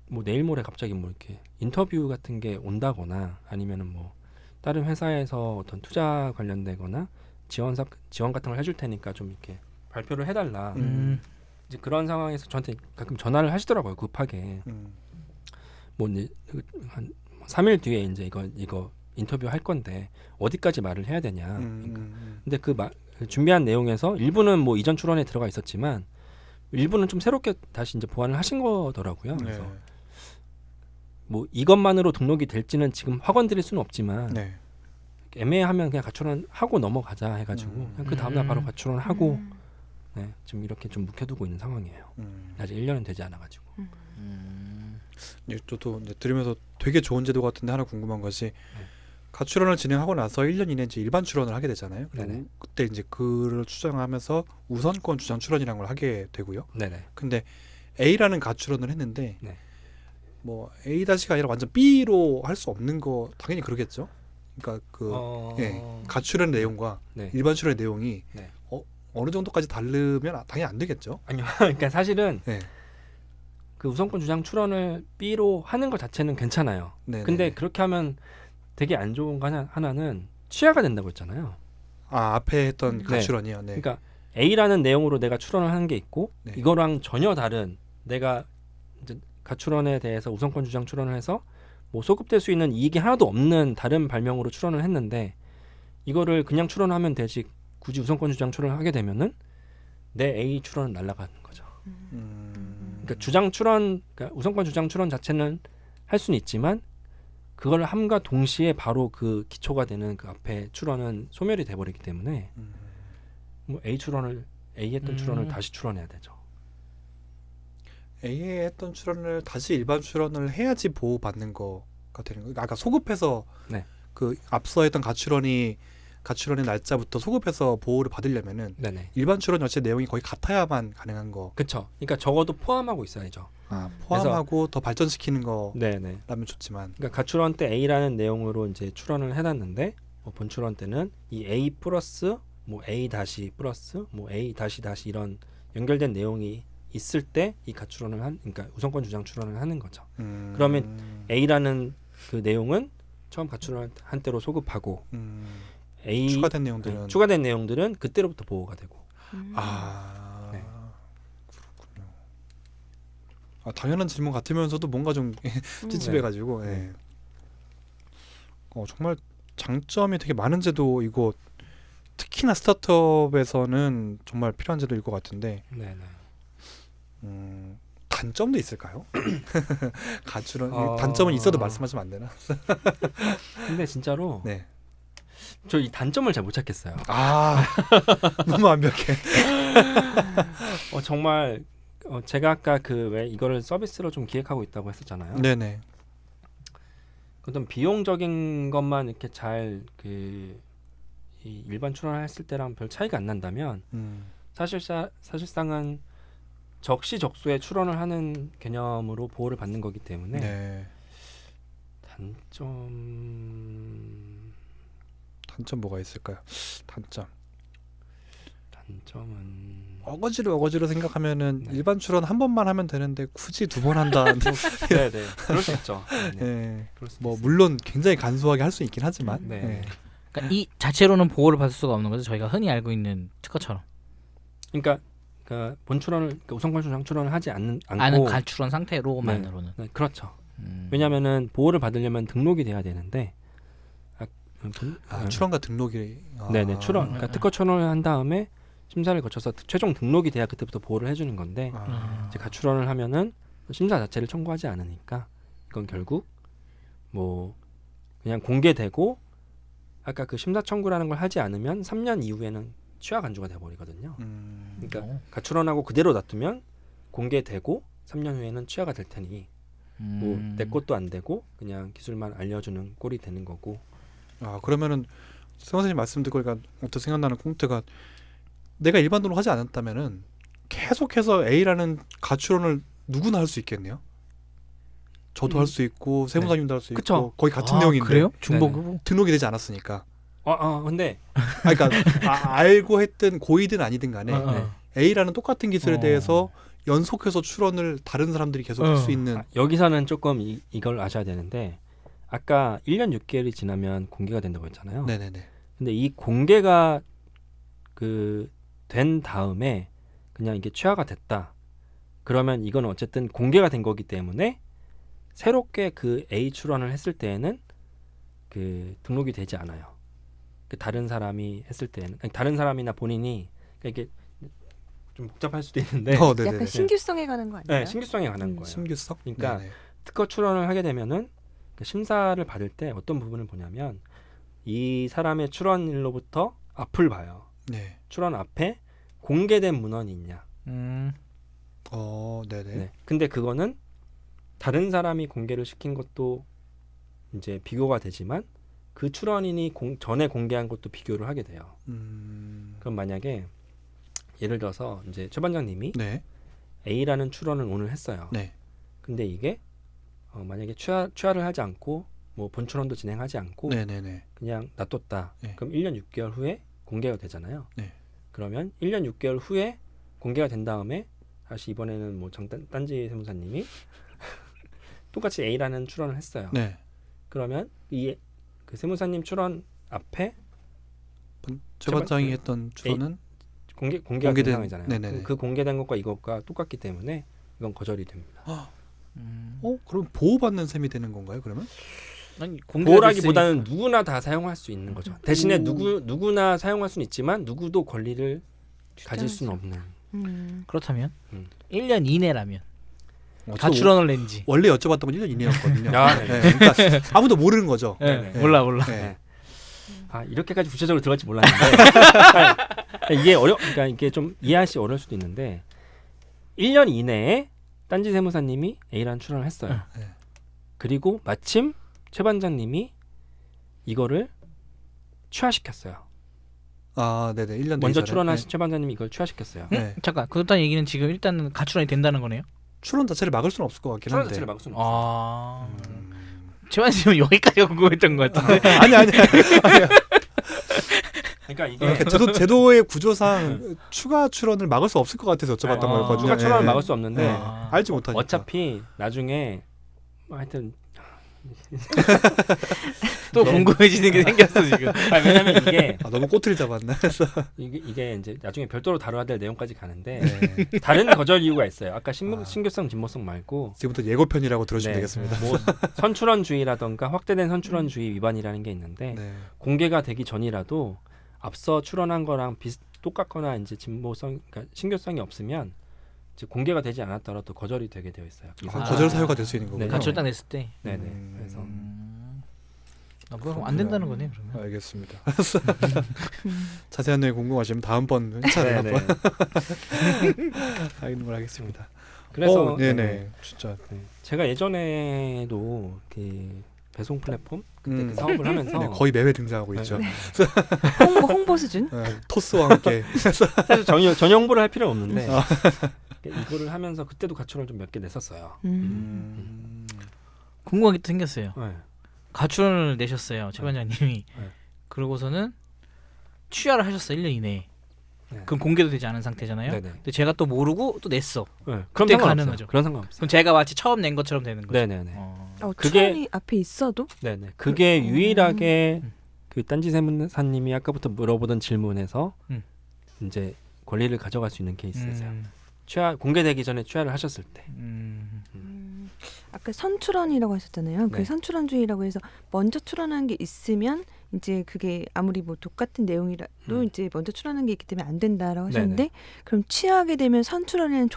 뭐 내일 모레 갑자기 뭐 이렇게 인터뷰 같은 게 온다거나 아니면은 뭐 다른 회사에서 어떤 투자 관련되거나 지원 같은 걸 해줄 테니까 좀 이렇게 발표를 해달라. 이제 그런 상황에서 저한테 가끔 전화를 하시더라고요. 급하게. 뭐 이제 한 3일 뒤에 이제 이거 인터뷰 할 건데 어디까지 말을 해야 되냐. 그러니까. 근데 그 준비한 내용에서 일부는 뭐 이전 출원에 들어가 있었지만 일부는 좀 새롭게 다시 이제 보완을 하신 거더라고요. 그래서 뭐 이것만으로 등록이 될지는 지금 확언 드릴 수는 없지만 애매하면 그냥 가출원 하고 넘어가자 해가지고 그냥 그 다음날 바로 가출원 하고 지금 이렇게 좀 묵혀두고 있는 상황이에요. 아직 1년은 되지 않아가지고. 저도 이제 들으면서 되게 좋은 제도 같은데 하나 궁금한 것이 가출원을 진행하고 나서 1년 이내 이제 일반 출원을 하게 되잖아요. 네네. 그때 이제 그를 추정하면서 우선권 주장 출원이라는 걸 하게 되고요. 네네. 근데 A라는 가출원을 했는데 네. 뭐 A-가 아니라 완전 B로 할 수 없는 거 당연히 그러겠죠. 그러니까 가출원 내용과 네. 일반 출원의 내용이 네. 어느 정도까지 다르면 당연히 안 되겠죠. 아니요. 그러니까 사실은 네. 그 우선권 주장 출원을 B로 하는 것 자체는 괜찮아요. 네네. 근데 그렇게 하면 되게 안 좋은 거 하나는 취하가 된다고 했잖아요. 앞에 했던 네. 가출원이요. 네. 그러니까 A라는 내용으로 내가 출원을 하는 게 있고 네. 이거랑 전혀 다른 내가 이제 가출원에 대해서 우선권 주장 출원을 해서 뭐 소급될 수 있는 이익이 하나도 없는 다른 발명으로 출원을 했는데 이거를 그냥 출원하면 되지 굳이 우선권 주장 출원을 하게 되면은 내 A 출원은 날아가는 거죠. 그러니까 그러니까 우선권 주장 출원 자체는 할 수는 있지만 그걸 함과 동시에 바로 그 기초가 되는 그 앞에 출원은 소멸이 돼버리기 때문에 뭐 A 했던 출원을 다시 출원해야 되죠. A에 했던 출원을 다시 일반 출원을 해야지 보호받는 거가 되는 거예요. 아까 소급해서 네. 그 앞서 했던 가출원의 날짜부터 소급해서 보호를 받으려면은 네네. 일반 출원 자체 내용이 거의 같아야만 가능한 거. 그렇죠. 그러니까 적어도 포함하고 있어야죠. 포함하고 더 발전시키는 거라면 네네. 좋지만. 그러니까 가출원 때 A라는 내용으로 이제 출원을 해놨는데 뭐 본출원 때는 이 A 플러스 뭐 A 다시 플러스 뭐 A 다시 이런 연결된 내용이 있을 때 이 가출원을 그러니까 우선권 주장 출원을 하는 거죠. 그러면 A라는 그 내용은 처음 가출한 때로 소급하고 A 추가된 내용들은 추가된 내용들은 그때로부터 보호가 되고. 아 네. 그렇군요. 아, 당연한 질문 같으면서도 뭔가 좀 찝찝해가지고 예. 정말 장점이 되게 많은 제도이고 특히나 스타트업에서는 정말 필요한 제도일 것 같은데 네네. 단점도 있을까요? 가출은 어. 단점은 있어도 말씀하시면 안 되나? 근데 진짜로 네. 저 이 단점을 잘 못 찾겠어요. 아 너무 완벽해. 정말 제가 아까 그 왜 이거를 서비스로 좀 기획하고 있다고 했었잖아요. 네네. 어떤 비용적인 것만 이렇게 잘 이 일반 출원을 했을 때랑 별 차이가 안 난다면 사실상은 적시적소에 출원을 하는 개념으로 보호를 받는 거기 때문에 네. 단점 뭐가 있을까요? 단점은 어거지로 생각하면은 네. 일반 출원 한 번만 하면 되는데 굳이 두 번 한다. 네네 그럴 수 있죠. 네. 네. 그럴 수 뭐 있어요. 물론 굉장히 간소하게 할 수 있긴 하지만. 네. 네. 그러니까 이 자체로는 보호를 받을 수가 없는 거죠. 저희가 흔히 알고 있는 특허처럼. 그러니까 본 출원을 우선 출원을 하지 않고 아는 가출한 상태로만으로는. 네, 그렇죠. 왜냐하면은 보호를 받으려면 등록이 돼야 되는데 출원과 등록이. 네네 출원. 그러니까 특허 출원을 한 다음에 심사를 거쳐서 최종 등록이 돼야 그때부터 보호를 해주는 건데 이제 가출원을 하면은 심사 자체를 청구하지 않으니까 이건 결국 뭐 그냥 공개되고 아까 그 심사 청구라는 걸 하지 않으면 3년 이후에는 취하 간주가 돼버리거든요. 그러니까 가출원하고 그대로 놔두면 공개되고 3년 후에는 취하가 될 테니 뭐 내 것도 안 되고 그냥 기술만 알려주는 꼴이 되는 거고. 그러면은 선생님 말씀 듣고 그러니까 어떻게 생각나는 꽁트가 내가 일반적으로 하지 않았다면은 계속해서 A라는 가출원을 누구나 할 수 있겠네요. 저도 할 수 있고 세무사님도 할 수 있고 그쵸. 거의 같은 내용인데 그래요? 중복으로? 등록이 되지 않았으니까. 근데 그러니까 알고 했든 고이든 아니든 간에 네. A라는 똑같은 기술에 대해서 연속해서 출원을 다른 사람들이 계속 할 수 있는. 여기서는 조금 이걸 아셔야 되는데 아까 1년 6개월이 지나면 공개가 된다고 했잖아요. 네네네. 근데 이 공개가 된 다음에 그냥 이게 취하가 됐다. 그러면 이건 어쨌든 공개가 된 거기 때문에 새롭게 그 A 출원을 했을 때에는 등록이 되지 않아요. 다른 사람이 했을 때는 다른 사람이나 본인이 이게 좀 복잡할 수도 있는데 네네네. 약간 신규성에 관한 거 아니에요? 네, 신규성에 관한 거예요. 신규성? 그러니까 네네. 특허 출원을 하게 되면은 심사를 받을 때 어떤 부분을 보냐면 이 사람의 출원일로부터 앞을 봐요. 네. 출원 앞에 공개된 문헌이 있냐. 네네. 네. 근데 그거는 다른 사람이 공개를 시킨 것도 이제 비교가 되지만 그 출원인이 전에 공개한 것도 비교를 하게 돼요. 그럼 만약에 예를 들어서 이제 최 반장님이 네. A라는 출원을 오늘 했어요. 네. 근데 이게 만약에 취하를 하지 않고 뭐 본 출원도 진행하지 않고 네네네. 그냥 놔뒀다. 네. 그럼 1년 6개월 후에 공개가 되잖아요. 네. 그러면 1년 6개월 후에 공개가 된 다음에 다시 이번에는 뭐 딴지 세무사님이 똑같이 A라는 출원을 했어요. 네. 그러면 그 세무사님 출원 앞에 최 반장이 했던 출원은 공개가 공개된- 된 상황이잖아요. 네네네. 그 공개된 것과 이것과 똑같기 때문에 이건 거절이 됩니다. 그럼 보호받는 셈이 되는 건가요? 그러면? 아니, 공개가 보호라기보다는 누구나 다 사용할 수 있는 거죠. 대신에 누구나 사용할 수는 있지만 누구도 권리를 가질 수는 없는. 그렇다면 음. 1년 이내라면 저 가출원을 낸지. 원래 여쭤봤던 건 1년 이내였거든요. 아, 네. 그러니까 아무도 모르는 거죠. 네. 네. 몰라. 네. 이렇게까지 구체적으로 들어갈지 몰랐는데 이게 그러니까 이게 좀 이해하시 어려울 수도 있는데 1년 이내에 딴지 세무사님이 A라는 출원을 했어요. 네. 그리고 마침 최 반장님이 이거를 취하시켰어요. 네네. 1년 먼저 전에. 출원하신 최 반장님이 이걸 취하시켰어요. 네. 잠깐 그렇다는 얘기는 지금 일단은 가출원이 된다는 거네요. 출원 자체를 막을 수는 없을 것 같긴 출원 한데. 자체를 막을 수는 없어요. 최반님은 여기까지가 궁금했던 것 같은데. 아니. 그러니까 이게 그러니까 제도의 구조상 추가 출원을 막을 수 없을 것 같아서 여쭤봤던 거였거든요. 추가 출원을 네. 막을 수 없는데 알지 못하니까. 어차피 나중에 하여튼 또 궁금해지는 게 생겼어 지금. 왜냐면 이게 너무 꼬투리 잡았나? 이게 이제 나중에 별도로 다뤄야 될 내용까지 가는데 네. 다른 거절 이유가 있어요. 아까 아. 신규성, 진보성 말고 지금부터 예고편이라고 들으시면 네. 되겠습니다. 뭐 선출원주의라던가 확대된 선출원주의 위반이라는 게 있는데 네. 공개가 되기 전이라도 앞서 출원한 거랑 똑같거나 이제 진보성, 그러니까 신규성이 없으면 이제 공개가 되지 않았더라도 거절이 되게 되어 있어요. 이 선출- 거절 사유가 될 수 있는 거군요. 네. 가출 딱 냈을 때. 네네. 그래서 그럼 안 된다는 거네 그러면. 알겠습니다. 자세한 내용 궁금하시면 다음번 회차를 네네. 한번 하는 걸 하겠습니다. 그래서 네네 진짜 네. 제가 예전에도 그 배송 플랫폼 그때 음. 그 사업을 하면서 네, 거의 매회 등장하고 있죠. 네. 홍보 수준. 토스와 함께 사실 전혀 홍보를 할 필요는 없는데 아. 이거를 하면서 그때도 가출을 좀 몇 개 냈었어요. 궁금한 게 또 생겼어요. 네. 가출을 내셨어요 최 반장님이. 네. 그러고서는 취하를 하셨어 1년 이내에. 네. 그럼 공개도 되지 않은 상태잖아요. 네네. 근데 제가 또 모르고 또 냈어. 네. 그때 그럼 상관없어요. 가능하죠. 그런 상관없어요. 그럼 제가 마치 처음 낸 것처럼 되는 거죠. 네네네. 그게 그게- 출원이 앞에 있어도 네네. 그게 유일하게 음. 그 딴지 세무사님이 아까부터 물어보던 질문에서 음. 이제 권리를 가져갈 수 있는 케이스였어요. 음. 공개되기 전에 취하를 하셨을 때. 아까 선출원이라고 하셨잖아요. 네. 그 선출원주의라고 해서 먼저 출원한 게 있으면 이제 그게 아무리 뭐 똑같은 내용이라도 이제 먼저 출원한 게 있기 때문에 안 된다라고 하셨는데 그럼 취하게 되면 선출원이라는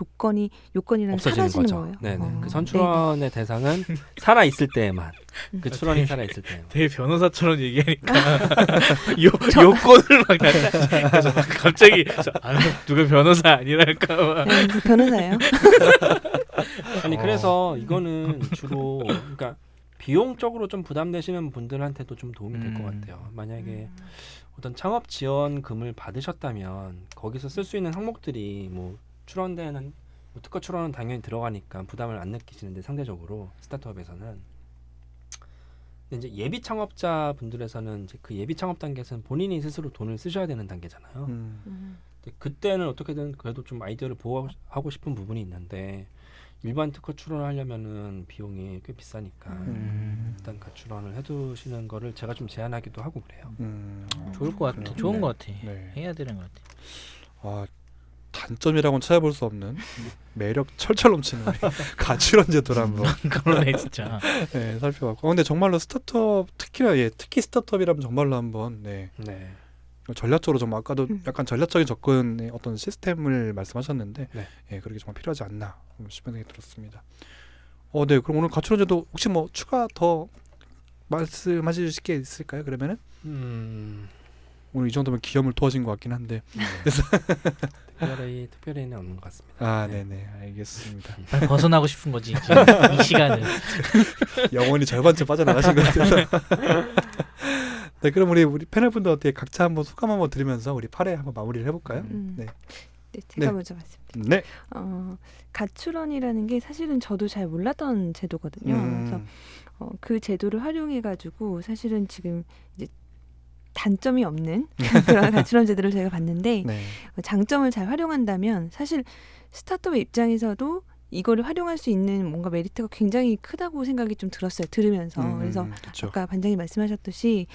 요건이랑 없어지는 사라지는 거죠. 거예요. 네네. 그 선출원의 대상은 살아 있을 때에만 그 출원이 살아 있을 때에만. 되게 변호사처럼 얘기하니까 요건을 막 나타. 그래서 막 갑자기 누가 변호사 아니랄까 봐. 네, 그 변호사예요. 아니 그래서 이거는 주로 그러니까 비용적으로 좀 부담되시는 분들한테도 좀 도움이 될 것 같아요. 만약에 어떤 창업 지원금을 받으셨다면 거기서 쓸 수 있는 항목들이 뭐 출원되는 뭐 특허 출원은 당연히 들어가니까 부담을 안 느끼시는데 상대적으로 스타트업에서는 근데 이제 예비 창업자 분들에서는 이제 그 예비 창업 단계에서는 본인이 스스로 돈을 쓰셔야 되는 단계잖아요. 근데 그때는 어떻게든 그래도 좀 아이디어를 보호하고 싶은 부분이 있는데 일반 특허 출원을 하려면은 비용이 꽤 비싸니까 일단 가출원을 해두시는 거를 제가 좀 제안하기도 하고 그래요. 좋을 것 같아. 좋은 네. 것 같아. 네. 해야 되는 것 같아. 단점이라고는 찾아볼 수 없는 매력 철철 넘치는 우리 가출원 제도를 한번 그러네 진짜. 네, 살펴봤고 근데 정말로 스타트업 특히 스타트업이라면 정말로 한번 네. 전략적으로 좀 아까도 약간 전략적인 접근의 어떤 시스템을 말씀하셨는데 네. 그렇게 정말 필요하지 않나 싶은 생각이 들었습니다. 네, 그럼 오늘 가출원 제도 혹시 뭐 추가 더 말씀하실 게 있을까요? 그러면은 오늘 이 정도면 기염을 도와진 것 같긴 한데 특별히는 없는 것 같습니다. 네네 알겠습니다. 빨리 벗어나고 싶은 거지 지금 이 시간을. 영혼이 절반쯤 빠져나가신 것 같아서 네, 그럼 우리 패널분들 어떻게 각자 한번 소감 한번 들으면서 우리 8회 한번 마무리를 해볼까요? 네, 제가 네. 먼저 말씀드릴게요. 네. 가출원이라는 게 사실은 저도 잘 몰랐던 제도거든요. 그래서 그 제도를 활용해가지고 사실은 지금 이제 단점이 없는 그런 가출원 제도를 저희가 봤는데 네. 장점을 잘 활용한다면 사실 스타트업의 입장에서도 이거를 활용할 수 있는 뭔가 메리트가 굉장히 크다고 생각이 좀 들었어요. 들으면서. 그래서 그쵸. 아까 반장님 말씀하셨듯이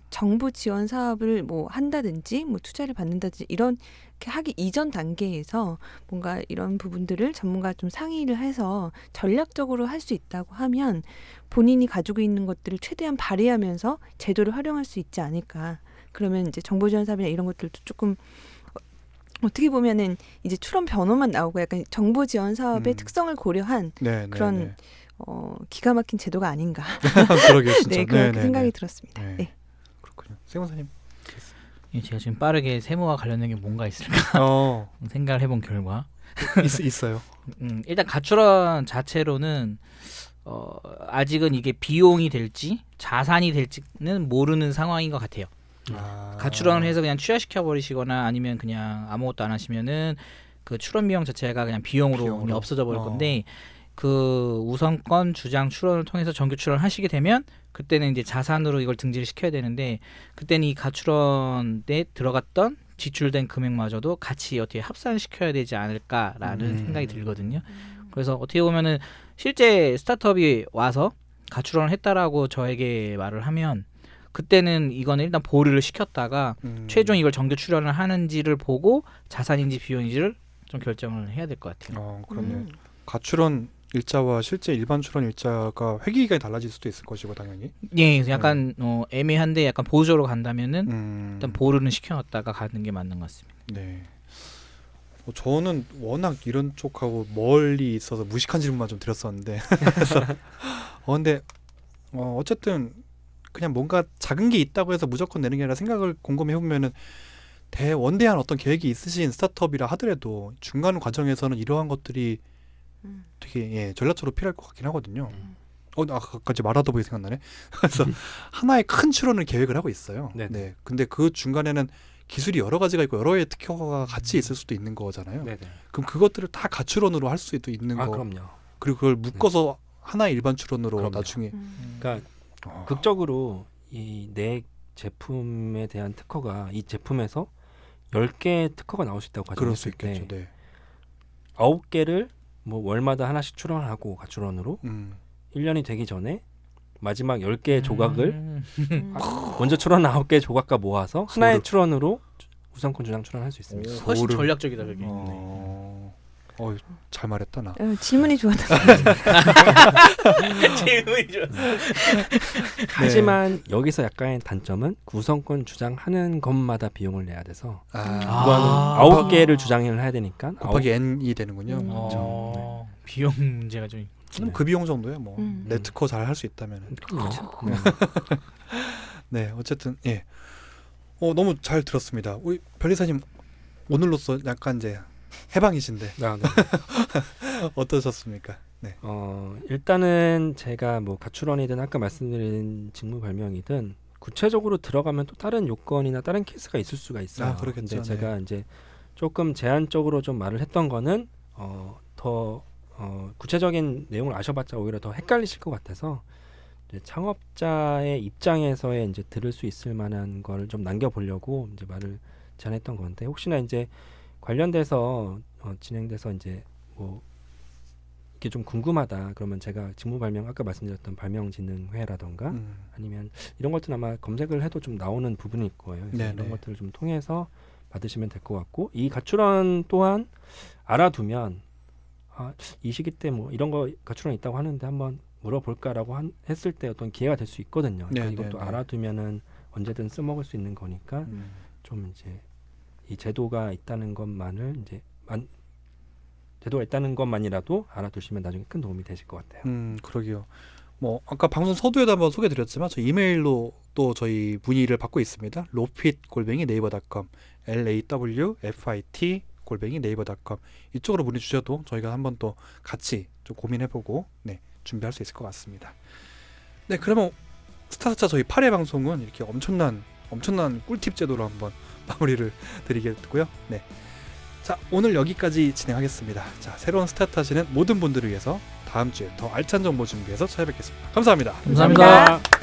정부 지원 사업을 뭐 한다든지 뭐 투자를 받는다든지 이런 하기 이전 단계에서 뭔가 이런 부분들을 전문가 좀 상의를 해서 전략적으로 할 수 있다고 하면 본인이 가지고 있는 것들을 최대한 발휘하면서 제도를 활용할 수 있지 않을까. 그러면 이제 정보 지원 사업이나 이런 것들도 조금 어떻게 보면은 이제 출원 변호만 나오고 약간 정보 지원 사업의 특성을 고려한 그런 기가 막힌 제도가 아닌가. 그러게요, 진짜. 네, 그렇게 생각이 들었습니다. 네. 네. 그렇군요. 세무사님. 제가 지금 빠르게 세무와 관련된 게 뭔가 있을까 생각을 해본 결과 있어요. 일단 가출원 자체로는 아직은 이게 비용이 될지 자산이 될지는 모르는 상황인 것 같아요. 가출원을 해서 그냥 취하시켜 버리시거나 아니면 그냥 아무것도 안 하시면은 그 출원 비용 자체가 그냥 비용으로 그냥 없어져 버릴 건데 그 우선권 주장 출원을 통해서 정규 출원하시게 되면 그때는 이제 자산으로 이걸 등재를 시켜야 되는데 그때는 이 가출원에 들어갔던 지출된 금액마저도 같이 어떻게 합산시켜야 되지 않을까라는 생각이 들거든요. 그래서 어떻게 보면은 실제 스타트업이 와서 가출원을 했다라고 저에게 말을 하면 그때는 이거는 일단 보류를 시켰다가 최종 이걸 정규 출연을 하는지를 보고 자산인지 비용인지를 좀 결정을 해야 될 것 같아요. 그럼요. 가출원 일자와 실제 일반 출원 일자가 회계 기간이 달라질 수도 있을 것이고 당연히. 예, 약간 애매한데 약간 보조로 간다면은 일단 음, 보류는 시켜놨다가 가는 게 맞는 것 같습니다. 네. 저는 워낙 이런 쪽하고 멀리 있어서 무식한 질문만 좀 드렸었는데 그래서 근데 어쨌든 그냥 뭔가 작은 게 있다고 해서 무조건 내는 게 아니라 생각을 곰곰이 해보면은 원대한 어떤 계획이 있으신 스타트업이라 하더라도 중간 과정에서는 이러한 것들이 되게 전략적으로 필요할 것 같긴 하거든요. 아까 이제 말하다 보니 생각나네. 그래서 하나의 큰 출원을 계획을 하고 있어요. 네네. 네. 근데 그 중간에는 기술이 여러 가지가 있고 여러 개의 특허가 같이 있을 수도 있는 거잖아요. 네네. 그럼 그것들을 다 가출원으로 할 수도 있는 거. 그럼요. 그리고 그걸 묶어서 하나의 일반 출원으로 그럼요. 나중에. 그러니까 극적으로 이 내 제품에 대한 특허가 이 제품에서 10개의 특허가 나올 수 있다고 그럴 수 가정했을 때 있겠죠. 네. 9개를 뭐 월마다 하나씩 출원하고 가출원으로 1년이 되기 전에 마지막 10개의 조각을 먼저 출원 9개의 조각과 모아서 하나의 출원으로 우선권 주장 출원할 수 있습니다. 훨씬 보류. 전략적이다 그게. 잘 말했다 나. 질문이 좋았다. 질문이 좋아. 하지만 여기서 약간의 단점은 우선권 주장하는 것마다 비용을 내야 돼서 아, 이거는 9개를 주장을 해야 되니까 곱하기 n이 되는군요. 그렇죠. 비용 문제가 좀. 그럼 그 비용 정도야 뭐. 내 특허 잘 할 수 있다면. 그렇죠. 네, 어쨌든 예. 너무 잘 들었습니다. 우리 변리사님 오늘로써 약간 이제 해방이신데 네. 어떠셨습니까? 네. 일단은 제가 뭐 가출원이든 아까 말씀드린 직무발명이든 구체적으로 들어가면 또 다른 요건이나 다른 케이스가 있을 수가 있어요. 그렇겠죠. 근데 제가 이제 조금 제한적으로 좀 말을 했던 거는 더 구체적인 내용을 아셔봤자 오히려 더 헷갈리실 것 같아서 이제 창업자의 입장에서의 이제 들을 수 있을 만한 걸 좀 남겨보려고 이제 말을 제안했던 건데 혹시나 이제 관련돼서 진행돼서 이제 뭐 이게 좀 궁금하다 그러면 제가 직무발명 아까 말씀드렸던 발명진흥회라던가 아니면 이런 것들 아마 검색을 해도 좀 나오는 부분일 거예요. 그래서 네네. 이런 것들을 좀 통해서 받으시면 될 것 같고 이 가출원 또한 알아두면 이 시기 때 뭐 이런 거 가출원 있다고 하는데 한번 물어볼까라고 했을 때 어떤 기회가 될 수 있거든요. 그러니까 이것도 알아두면은 언제든 써먹을 수 있는 거니까 좀 이제 이 제도가 있다는 것만을 이제 제도가 있다는 것만이라도 알아두시면 나중에 큰 도움이 되실 것 같아요. 그러게요. 뭐 아까 방송 서두에도 한번 소개드렸지만 저 이메일로 또 저희 문의를 받고 있습니다. lowfit@naver.com lawfit@naver.com 이쪽으로 문의 주셔도 저희가 한번 또 같이 좀 고민해보고 준비할 수 있을 것 같습니다. 네, 그러면 스타트차 저희 8회 방송은 이렇게 엄청난 꿀팁 제도로 한번 마무리를 드리겠고요. 네. 자, 오늘 여기까지 진행하겠습니다. 자, 새로운 스타트 하시는 모든 분들을 위해서 다음 주에 더 알찬 정보 준비해서 찾아뵙겠습니다. 감사합니다. 감사합니다.